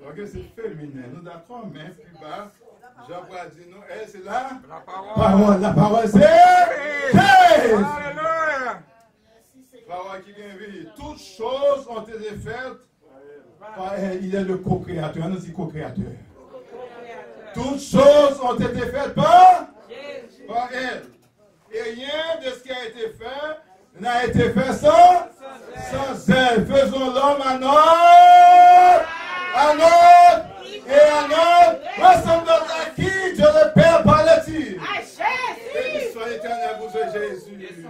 Ok, c'est féminin. Nous d'accord, mais plus bas. Jean-Paul dit non, elle c'est là. La parole. La parole c'est Jésus. Parole qui vient vivre. Toutes choses ont été faites par elle. Il est le co-créateur. On dit co-créateur. Toutes choses ont été faites par elle. Et rien de ce qui a été fait n'a été fait sans elle. Faisons l'homme à notre et à notre ressemblance à qui Dieu le Père parle-t-il? Béni soit l'Éternel pour ce Jésus.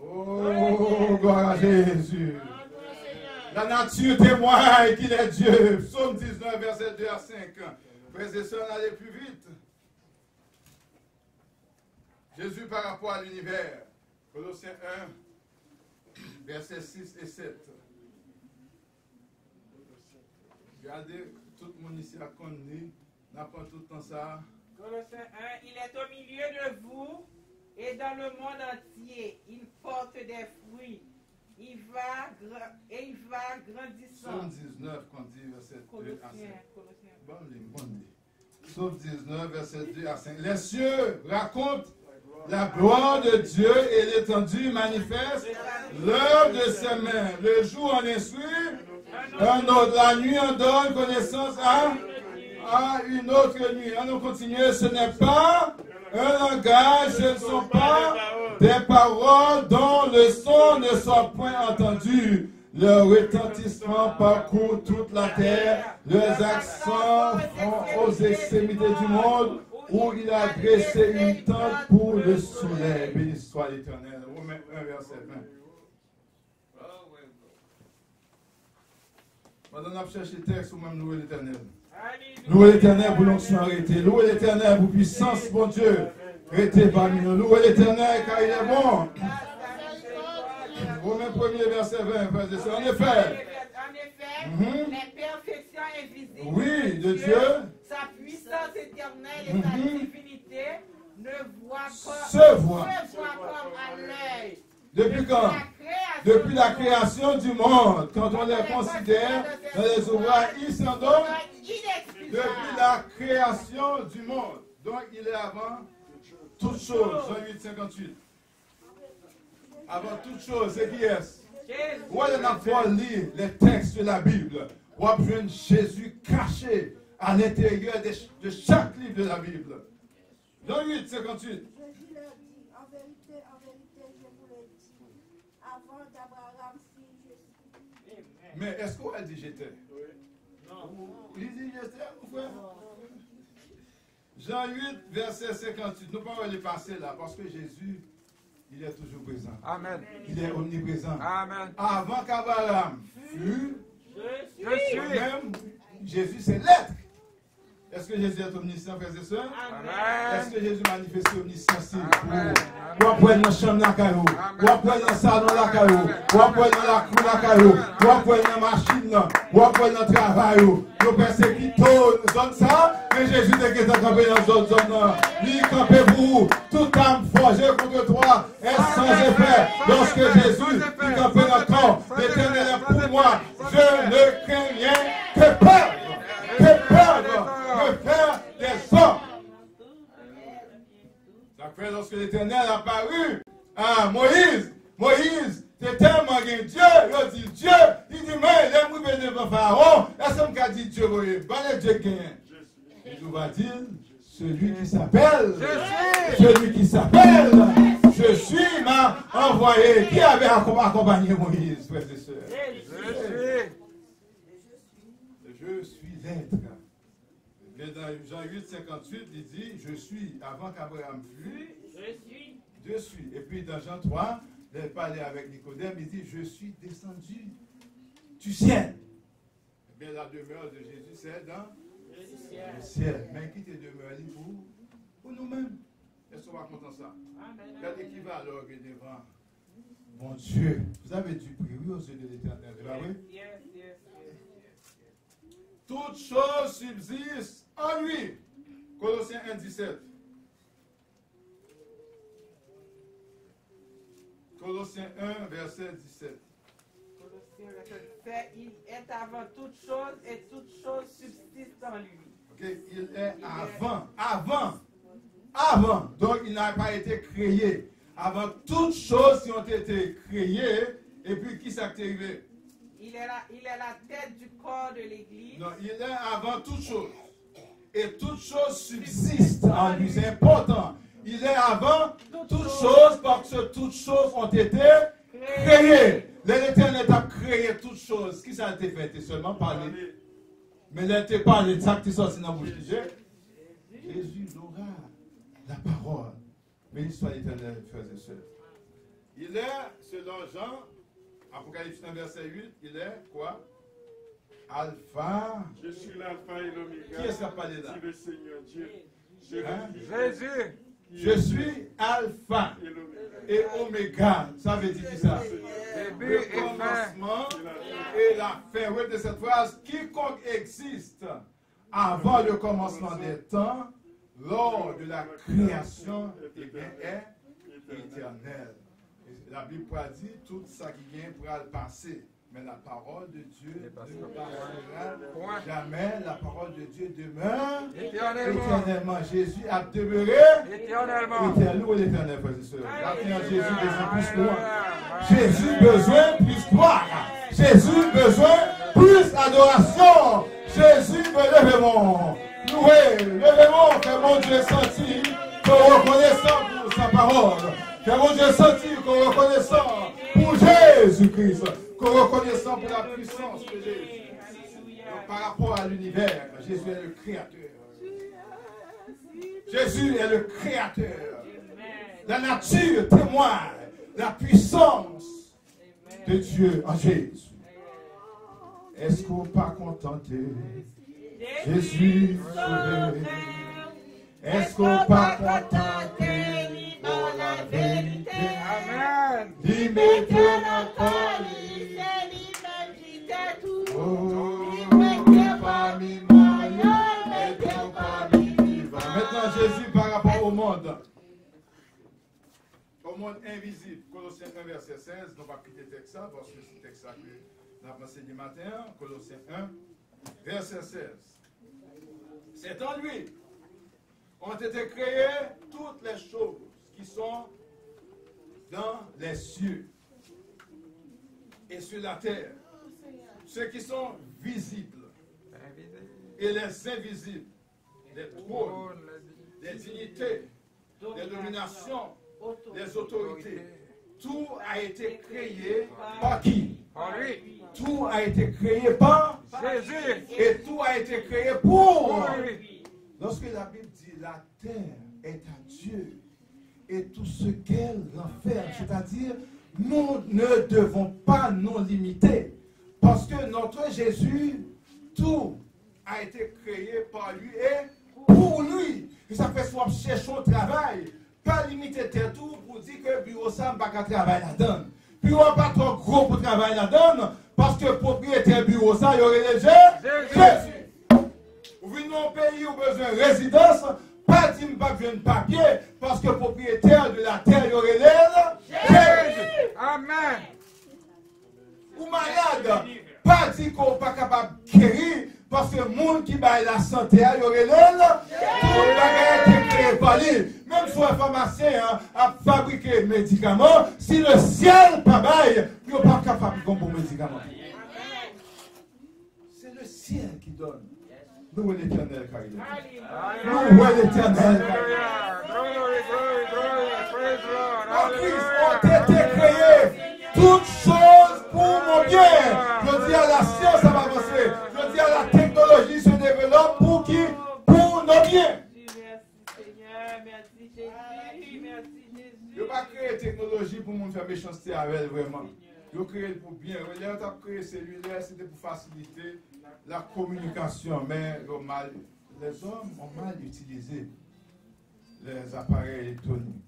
Oh, gloire à Jésus. La nature témoigne qu'il est Dieu. Psaume 19, verset 2 à 5. Frères et sœurs, allez plus vite. Jésus par rapport à l'univers. Colossiens 1, versets 6 et 7. Regardez, tout le monde ici a connu, n'a pas tout le temps ça. Colossiens 1, il est au milieu de vous et dans le monde entier. Il porte des fruits. Il va grandissant. Psaume 19, qu'on dit, verset 2 à 5. Psaume 19, verset 2 à 5. Les cieux racontent la gloire de Dieu et l'étendue manifeste l'œuvre de ses mains. Le jour en instruit, la nuit en donne connaissance à une autre nuit. On continue, ce n'est pas un langage, ce ne sont pas des paroles dont le son ne soit point entendu. Leur retentissement parcourt toute la terre, leurs accents font aux extrémités du monde, où il a dressé une tente pour le soleil. Béni soit l'Éternel. Romains 1, verset 20. Pendant qu'on a cherché le texte, ou même louer l'Éternel. Louer l'Éternel pour l'onction arrêtée. Louer l'Éternel pour puissance, mon Dieu. Arrêtez parmi nous. Louer l'Éternel car il est bon. Romains 1er verset 20. En effet, les perfections invisibles Oui, de Dieu. Sa puissance éternelle et sa divinité ne voient pas, Se voit. comme à l'œil. Depuis quand? Depuis la création du monde, quand on les considère dans les ouvrages, ils sont donc depuis la création du monde. Donc il est avant toute chose. Jean 8, 58. Avant toute chose, c'est qui est-ce? Où est-ce qu'on lit les textes de la Bible? On va prendre Jésus caché à l'intérieur de chaque livre de la Bible. Jean 8, 58. Jésus leur dit, en vérité, je vous le dis, avant qu'Abraham fût, je suis. Mais est-ce qu'on a dit j'étais? Non. Il dit j'étais, mon frère? Jean 8, verset 58. Nous ne pouvons pas les passer là, parce que Jésus, il est toujours présent. Amen. Il est omniprésent. Amen. Avant qu'Abraham fût, Je suis. même Jésus, c'est l'être. Est-ce que Jésus est omniscient, frères et sœurs? Amen. Est-ce que Jésus manifeste omniscience? Amen. Ou après dans la chambre la caillou, ou après dans le salon la caillou, ou après dans la cour la caillou, ou après dans la machine, ou après dans le travail, nous persécutons, nous sommes ça, mais Jésus est campé dans d'autres zones. Lui campé pour toute âme forgée contre toi est sans effet. Lorsque Jésus est campé dans le corps, l'Éternel est pour moi, je ne crains rien que peur. Que peur de faire des hommes. Après, lorsque l'Éternel a apparu à Moïse, c'est tellement que Dieu, il dit Dieu, il dit, mais il est mouillé devant Pharaon, est-ce qu'on dit Dieu, pas Dieu qui est. Il nous va dire, celui qui s'appelle, je suis m'a envoyé. Qui avait accompagné Moïse, frères et sœurs? Je suis l'être. Mais dans Jean 8, 58, il dit, je suis, avant qu'Abraham fût, je suis. Et puis dans Jean 3, il parlait avec Nicodème, il dit, je suis descendu du ciel. Eh bien, la demeure de Jésus, c'est dans le ciel. Mais qui te demeure pour nous-mêmes? Est-ce qu'on va compter ça? Quel équivalent devant mon Dieu? Vous avez dû prier aux yeux de l'Éternel, oui? Toutes choses subsistent en lui. Colossiens 1, 17. Colossiens 1, verset 17. Il est avant toute chose et toute chose subsiste en lui. Okay. Il est avant. Donc il n'a pas été créé. Avant toutes choses qui ont été créées. Et puis qui s'est arrivé? Il est la tête du corps de l'Église. Non, il est avant toute chose. Et toute chose subsiste en lui. C'est important. Il est avant toute chose parce que toutes choses ont été créées. L'Éternel a créé toutes choses. Qui ça a été fait? Seulement parler. Mais il n'était pas les actes qui sont sortis dans la bouche de Dieu. Jésus l'aura la parole. Mais l'histoire l'Éternel, frères et sœurs. Il est, selon Jean, Apocalypse 1, verset 8, il est quoi? Alpha. Je suis l'alpha et l'oméga. Qui est-ce qui a parlé là? Dit le Seigneur Dieu. Jésus. Je suis Alpha et Oméga. Ça veut dire ça? Le commencement et la fin. Oui, de cette phrase, quiconque existe avant le commencement des temps, lors de la création, eh bien, est éternel. La Bible dit tout ça qui vient pourra le passer. Mais la parole de Dieu ne passera jamais. La parole de Dieu demeure éternellement. Jésus a demeuré éternellement. L'éternel, frères et sœurs. Jésus besoin plus loin. Jésus besoin plus gloire. Jésus besoin plus adoration. Jésus me lève-moi. Lève-moi, que mon Dieu senti qu'on reconnaissant pour sa parole. Que mon Dieu senti qu'on reconnaissant pour Jésus-Christ. Qu'on reconnaissant pour la puissance de Jésus. Donc, par rapport à l'univers, Jésus est le créateur. Jésus est le créateur. La nature témoigne la puissance de Dieu en Jésus. Est-ce qu'on n'est pas contenté? Jésus sauvé. Est-ce qu'on n'est pas contenté pour la vérité? Amen. Limite notre C'est lui-même qui fait tout. au monde invisible. Colossiens 1, verset 16. Nous ne va pas quitter le texte ça, parce que c'est le texte ça que nous avons enseigné matin. Colossiens 1, verset 16. C'est en lui ont été créées toutes les choses qui sont dans les cieux et sur la terre. Ceux qui sont visibles et les invisibles, les trônes, les dignités, les dominations, les autorités. Tout a été créé par qui? Par lui. Tout a été créé par Jésus. et tout a été créé pour lui. Lorsque la Bible dit la terre est à Dieu et tout ce qu'elle renferme, c'est-à-dire nous ne devons pas nous limiter parce que notre Jésus, tout a été créé par lui et pour lui. Et ça fait soit cherchons travail, pas limiter tout pour dire que bureau ça ne va pas travailler là-dedans. Bureau pas trop gros pour travailler là-dedans parce que propriétaire bureau ça, il y aurait les Jésus. Vous venez dans un pays où vous avez besoin de résidence, pas dit que pas besoin de papier, parce que le propriétaire de la terre, il y aurait l'aide. Jésus. Amen. Ou malade, pas dit qu'on n'est pas capable de guérir, parce que le monde qui baille la santé, il y aurait l'aide. Tout le monde a été créé par lui. Même si un pharmacien a fabriqué des médicaments, si le ciel pas baille, il n'est pas capable de fabriquer des médicaments. C'est le ciel qui donne. Nous, l'Éternel, car il est. Nous, l'Éternel, car il est. En Christ ont été créées toutes choses pour mon bien. Je dis à la science, ça va avancer. Je dis à la technologie se développe pour qui? Pour nos biens. Merci Seigneur, merci Jésus, merci Jésus. Je ne vais pas créer la technologie pour nous faire méchanceté avec elle, vraiment. Je vais créer pour bien. Là, on a créé celui-là, c'était pour faciliter la communication, mais les hommes ont mal utilisé les appareils électroniques.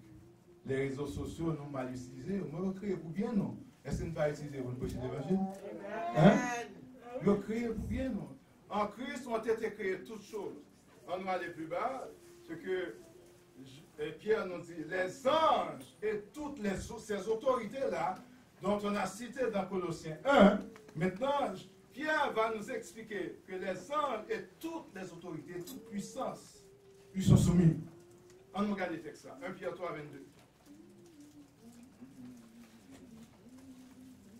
Les réseaux sociaux n'ont mal utilisé. On va créer pour bien, non? Est-ce qu'on ne va pas utiliser pour nous prêcher l'évangile? Hein? Ils ont créé pour bien, non? En Christ ont été créées toutes choses. On va aller plus bas, ce que Pierre nous dit, les anges et toutes ces autorités-là, dont on a cité dans Colossiens 1, maintenant, Pierre va nous expliquer que les anges et toutes les autorités, toute puissance, ils sont soumis. On nous regarde le texte. 1 Pierre 3, 22.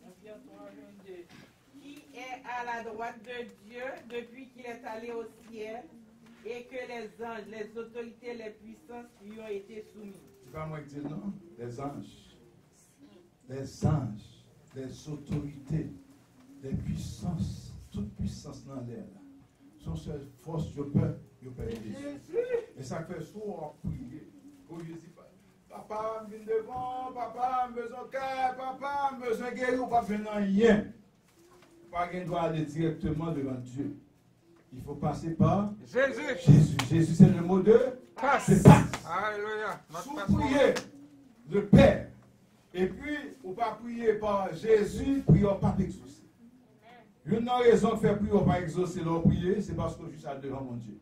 1 Pierre 3, 22. Qui est à la droite de Dieu depuis qu'il est allé au ciel et que les anges, les autorités, les puissances lui ont été soumis. C'est pas moi qui dis non. Les anges, les autorités, les puissances, toute puissance dans l'air, sont seules forces de peuple, de Jésus. Et ça fait souvent prier. Pour Jésus, papa, je viens devant, papa, je besoin de cœur, papa, je besoin de guérir, pas besoin de rien. Pas qu'on doit aller directement devant Dieu. Il faut passer par Jésus. Jésus, c'est le mot de passe. Alléluia. Si vous priez le Père, et puis, vous ne pas prier par Jésus, priez pas exaucer. Une raison de faire prier pas exaucer, leur prier, c'est parce que je suis devant mon Dieu.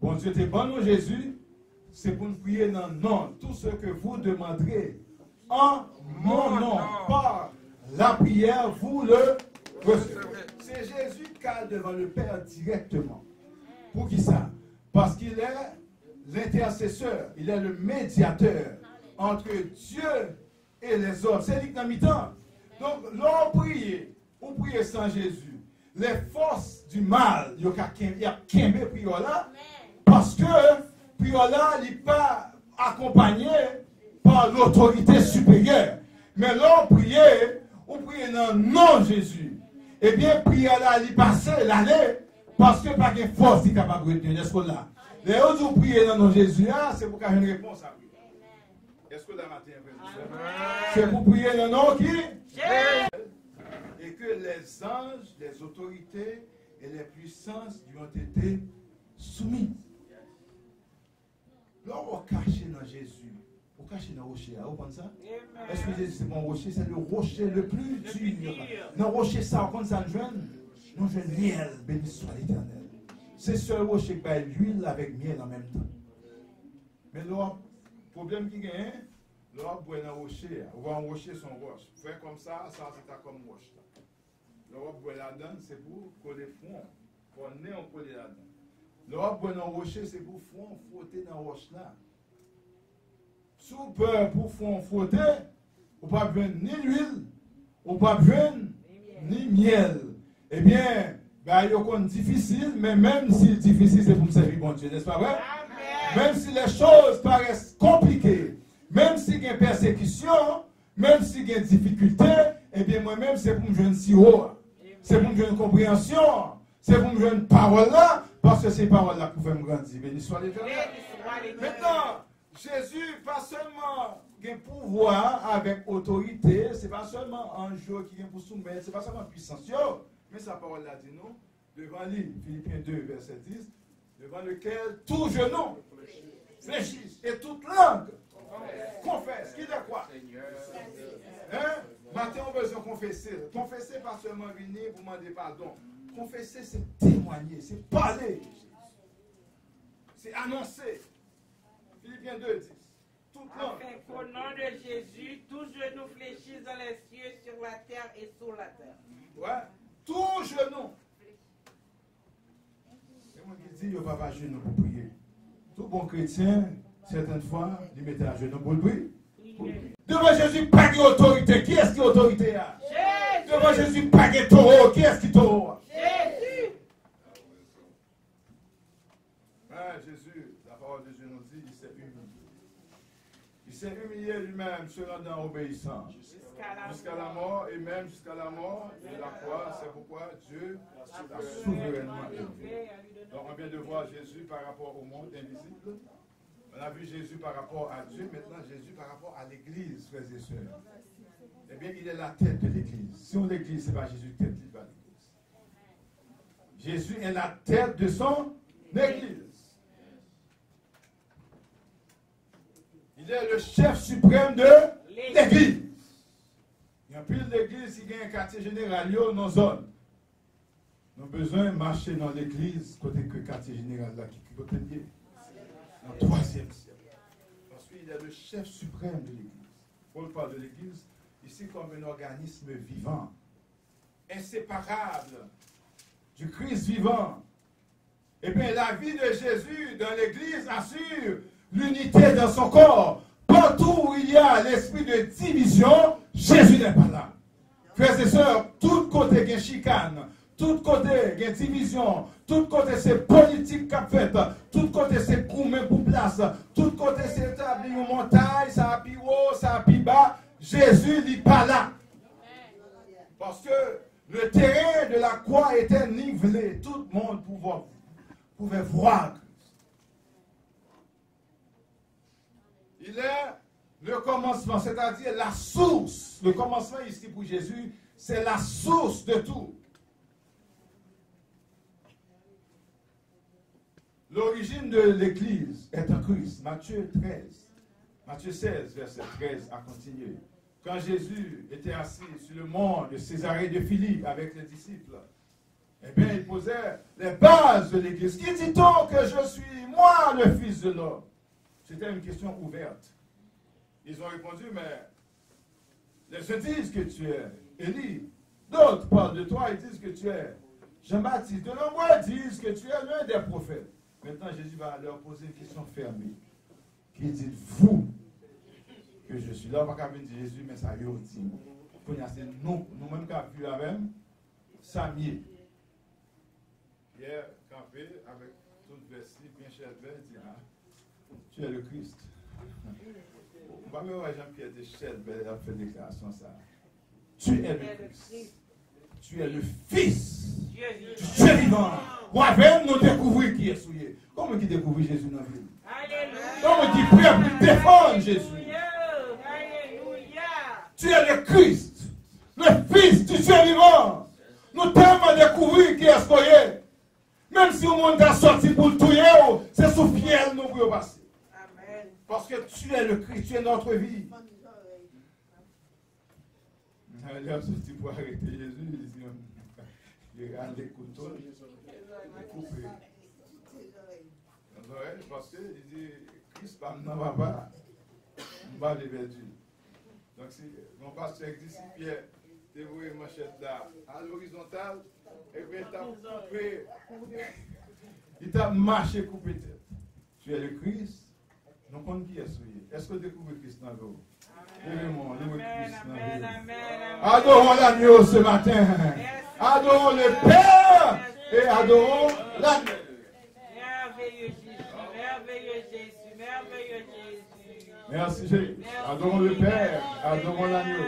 Bon Dieu, t'es bon, non, Jésus, c'est pour nous prier dans le nom. Tout ce que vous demanderez en mon nom, par la prière, vous le recevez. C'est Jésus qui est devant le Père directement. Pour qui ça? Parce qu'il est l'intercesseur, il est le médiateur entre Dieu et les hommes. C'est lui qui a mis temps. Donc, l'on prie, ou prier sans Jésus, les forces du mal, il y a qu'un prière là, parce que prière là n'est pas accompagné par l'autorité supérieure. Mais l'on prie, ou prier dans le nom de Jésus. Eh bien, prière là, il passe l'année, parce que pas de force qui est capable de retenir. Est-ce que là? Les autres, vous priez dans le nom de Jésus, c'est pour qu'il y ait une réponse à prier. Est-ce que la matin, c'est pour prier dans le nom qui? Et que les anges, les autorités et les puissances lui ont été soumis. Lorsqu'on cache dans Jésus, on cache dans le rocher, vous comprenez ça? Est-ce que Jésus c'est mon rocher? C'est le rocher le plus dur. Dans le rocher, ça, on ça nous jeune miel, béni soit l'Éternel. C'est ce rocher qui a l'huile avec miel en même temps. Mais le problème qui gagne, L'homme boit dans le rocher, on voit un rocher son roche. Fait comme ça c'est comme roche. L'homme boit là-dedans, c'est pour coller front. Pour nez, on colle là-dedans. L'homme boit dans le rocher, c'est pour front frotter dans le roche là. Sous peur pour front frotter, on ne peut pas besoin ni l'huile, on ne peut pas besoin ni miel. Eh bien, c'est difficile, mais même si c'est difficile, c'est pour me servir bon Dieu, n'est-ce pas vrai? Même si les choses paraissent compliquées, même s'il y a persécution, même s'il y a difficulté, eh bien moi-même, c'est pour me jouer une sirop, c'est pour me jouer une compréhension, c'est pour me jouer une parole là, parce que ces paroles-là pouvaient me grandir. Béni soit l'Éternel. Maintenant, Jésus, pas seulement un pouvoir avec autorité, c'est pas seulement un jour qui vient pour soumettre, c'est pas seulement puissance, mais sa parole l'a dit nous, devant lui, Philippiens 2, verset 10, devant lequel tout genou fléchisse et toute langue confesse. Qui est quoi? Hein? Maintenant, on a besoin de confesser. Confesser, pas seulement venir pour demander pardon. Confesser, c'est témoigner, c'est parler. C'est annoncer. Philippiens 2, 10. Toute langue. Afin qu'au nom de Jésus, tout genou fléchisse dans les cieux, sur la terre et sous la terre. Ouais. Tout genou. C'est moi qui dis, il n'y a pas de genou pour prier. Tout bon chrétien, certaines fois, il mettait à genoux pour le prier. Devant Jésus, pas d'autorité. Qui est-ce qui a autorité là? Jésus. Devant Jésus, pas de taureau. Qui est-ce qui taureau? Jésus. Jésus, la parole de Dieu nous dit, il s'est humilié. Il s'est humilié lui-même, se rendant obéissant. Jusqu'à la mort, et même jusqu'à la mort de la croix. C'est pourquoi Dieu l'a souverainement élevé. Donc on vient de voir Jésus par rapport au monde invisible. On a vu Jésus par rapport à Dieu, maintenant Jésus par rapport à l'Église, frères et sœurs. Eh bien, il est la tête de l'Église. Si on l'Église, ce n'est pas Jésus qui est tête de l'Église. Jésus est la tête de son Église. Il est le chef suprême de l'Église. Il y a plus d'église qui a un quartier général dans nos zones. Nous avons besoin de marcher dans l'église côté que le quartier général là qui côté lié. Dans le 3e siècle. Parce qu'il est le chef suprême de l'église. Paul parle de l'église ici comme un organisme vivant, inséparable du Christ vivant. Et bien la vie de Jésus dans l'église assure l'unité dans son corps. Partout où il y a l'esprit de division, Jésus n'est pas là. Frères et sœurs, tout côté il y a chicane, tout côté il y a division, tout côté c'est politique qu'a fait, tout côté c'est gourmet pour place, tout côté c'est établi une montagne, ça a pi haut, ça a pi bas. Jésus n'est pas là. Parce que le terrain de la croix était nivelé, tout le monde pouvait voir. Il est le commencement, c'est-à-dire la source. Le commencement ici pour Jésus, c'est la source de tout. L'origine de l'Église est en Christ. Matthieu 16, verset 13 à continuer. Quand Jésus était assis sur le mont de Césarée de Philippe avec les disciples, eh bien, il posait les bases de l'Église. Qui dit-on que je suis, moi, le Fils de l'homme? C'était une question ouverte. Ils ont répondu, mais les uns disent que tu es Élie. D'autres parlent de toi et disent que tu es Jean-Baptiste. De nombreux disent que tu es l'un des prophètes. Maintenant, Jésus va leur poser une question fermée. Qui dites-vous que je suis? Là, on va pas dire Jésus, mais ça y est aussi. C'est nous-mêmes qui avons vu la même. Samuel. Hier, campé avec tout le verset, bien cher, dit, tu es le Christ. On va même voir Jean-Pierre de Chelbel a fait déclaration ça. Tu es le Christ. Tu es le Fils du Dieu vivant. Ou avec nous découvrir qui est souillé. Comment qui découvre Jésus dans la vie? Comment qui prêt pour défendre Jésus? Tu es le Christ, le Fils du Dieu vivant. Nous tellement découvrir qui est souillé. Même si le monde a sorti pour le tuer, c'est sous fiel nous pour passer. Parce que tu es le Christ, tu es notre vie. Il a sorti pour arrêter Jésus, il a les couteaux, il coupe les oreilles, parce qu'il dit, Christ, pas Pas de perdu. Donc, si mon pasteur dit, si Pierre, dévoué manchette là, à l'horizontale, et puis il t'a coupé. Il t'a marché coupé tête. Tu es le Christ. Nous comptons qui est-ce? Est-ce que tu découvres Christ dans vous? Adorons l'agneau ce matin. Adorons le Père et adorons l'agneau. Merveilleux Jésus, merveilleux Jésus, merveilleux Jésus. Merci Jésus. Adorons le Père, adorons l'agneau.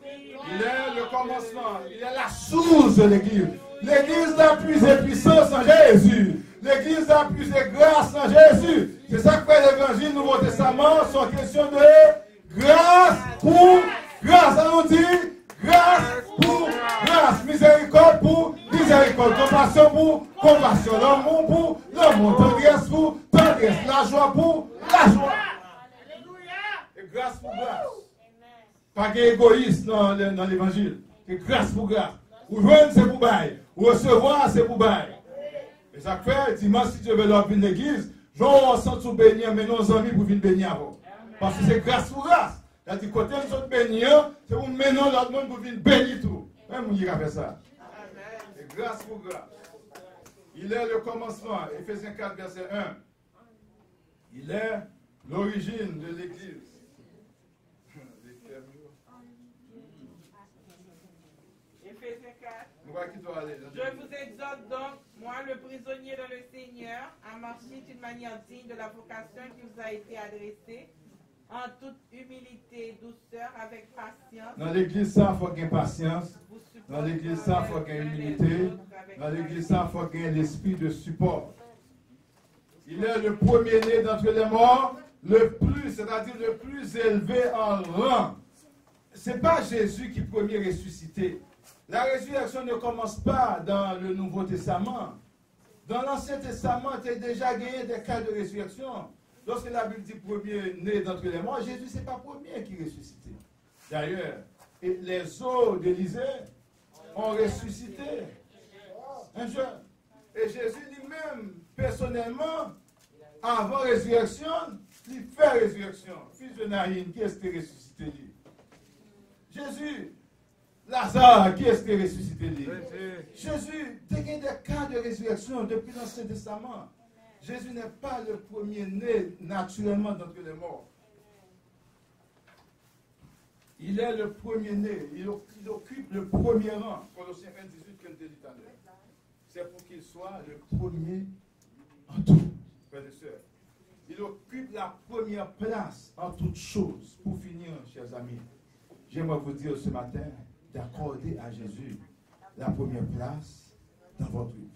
Il est le commencement, il est la source de l'Église. L'Église n'a plus de puissance en Jésus. L'Église n'a plus de grâce en Jésus. C'est ça que fait l'Évangile Nouveau Testament. C'est une question de grâce pour grâce. On nous dit grâce pour grâce. Miséricorde pour miséricorde. Compassion pour compassion. L'amour pour l'amour. Tendresse pour tendresse. La joie pour la joie. Et grâce pour grâce. Pas d'égoïsme dans l'Évangile. C'est grâce pour grâce. Ou joindre, c'est pour bail. Ou recevoir, c'est pour bail. Et ça fait, dimanche, si tu veux leur venir l'église, j'en sens tout bénir, mais nos amis pour venir bénir avant. Parce que c'est grâce pour grâce. C'est-à-dire, côté nous autres bénir, c'est pour maintenant l'autre monde pour venir bénir tout. Même on ira faire ça. C'est grâce pour grâce. Il est le commencement. Éphésiens 4, verset 1. Il est l'origine de l'église. Éphésiens 4. Je vous exhorte donc, moi le prisonnier dans le Seigneur, à marcher d'une manière digne de la vocation qui vous a été adressée, en toute humilité et douceur, avec patience. Dans l'église, ça, il faut gagner patience. Dans l'église, ça, il faut gagner humilité. Dans l'église, ça, il faut gagner l'esprit de support. Il est le premier-né d'entre les morts, le plus, c'est-à-dire le plus élevé en rang. Ce n'est pas Jésus qui est premier ressuscité. La résurrection ne commence pas dans le Nouveau Testament. Dans l'Ancien Testament, tu as déjà gagné des cas de résurrection. Lorsque la Bible dit premier né d'entre les morts, Jésus, ce n'est pas premier qui est ressuscité. D'ailleurs, les os d'Élisée ont ressuscité un jeune. Et Jésus lui-même, personnellement, avant résurrection, il fait résurrection. Fils de Naïn, qui est-ce qui est ressuscité lui? Jésus. Lazare, qui est-ce qui est ressuscité lui? Jésus, tu as des cas de résurrection depuis l'Ancien Testament. Jésus n'est pas le premier-né naturellement d'entre les morts. Il est le premier-né. Il occupe le premier rang. Colossiens 1, 18, comme je l'ai dit tout à l'heure. C'est pour qu'il soit le premier en tout, frères et sœurs. Il occupe la première place en toutes choses. Pour finir, chers amis, j'aimerais vous dire ce matin d'accorder à Jésus la première place dans votre vie.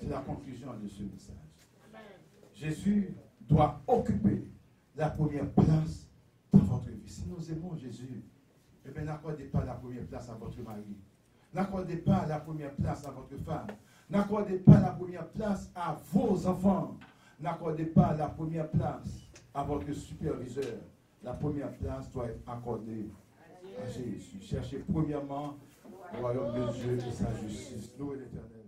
C'est la conclusion de ce message. Jésus doit occuper la première place dans votre vie. Si nous aimons Jésus, eh bien, n'accordez pas la première place à votre mari. N'accordez pas la première place à votre femme. N'accordez pas la première place à vos enfants. N'accordez pas la première place à votre superviseur. La première place doit être accordée à Jésus. Cherchez premièrement le royaume de Dieu et sa justice. Louez l'Éternel.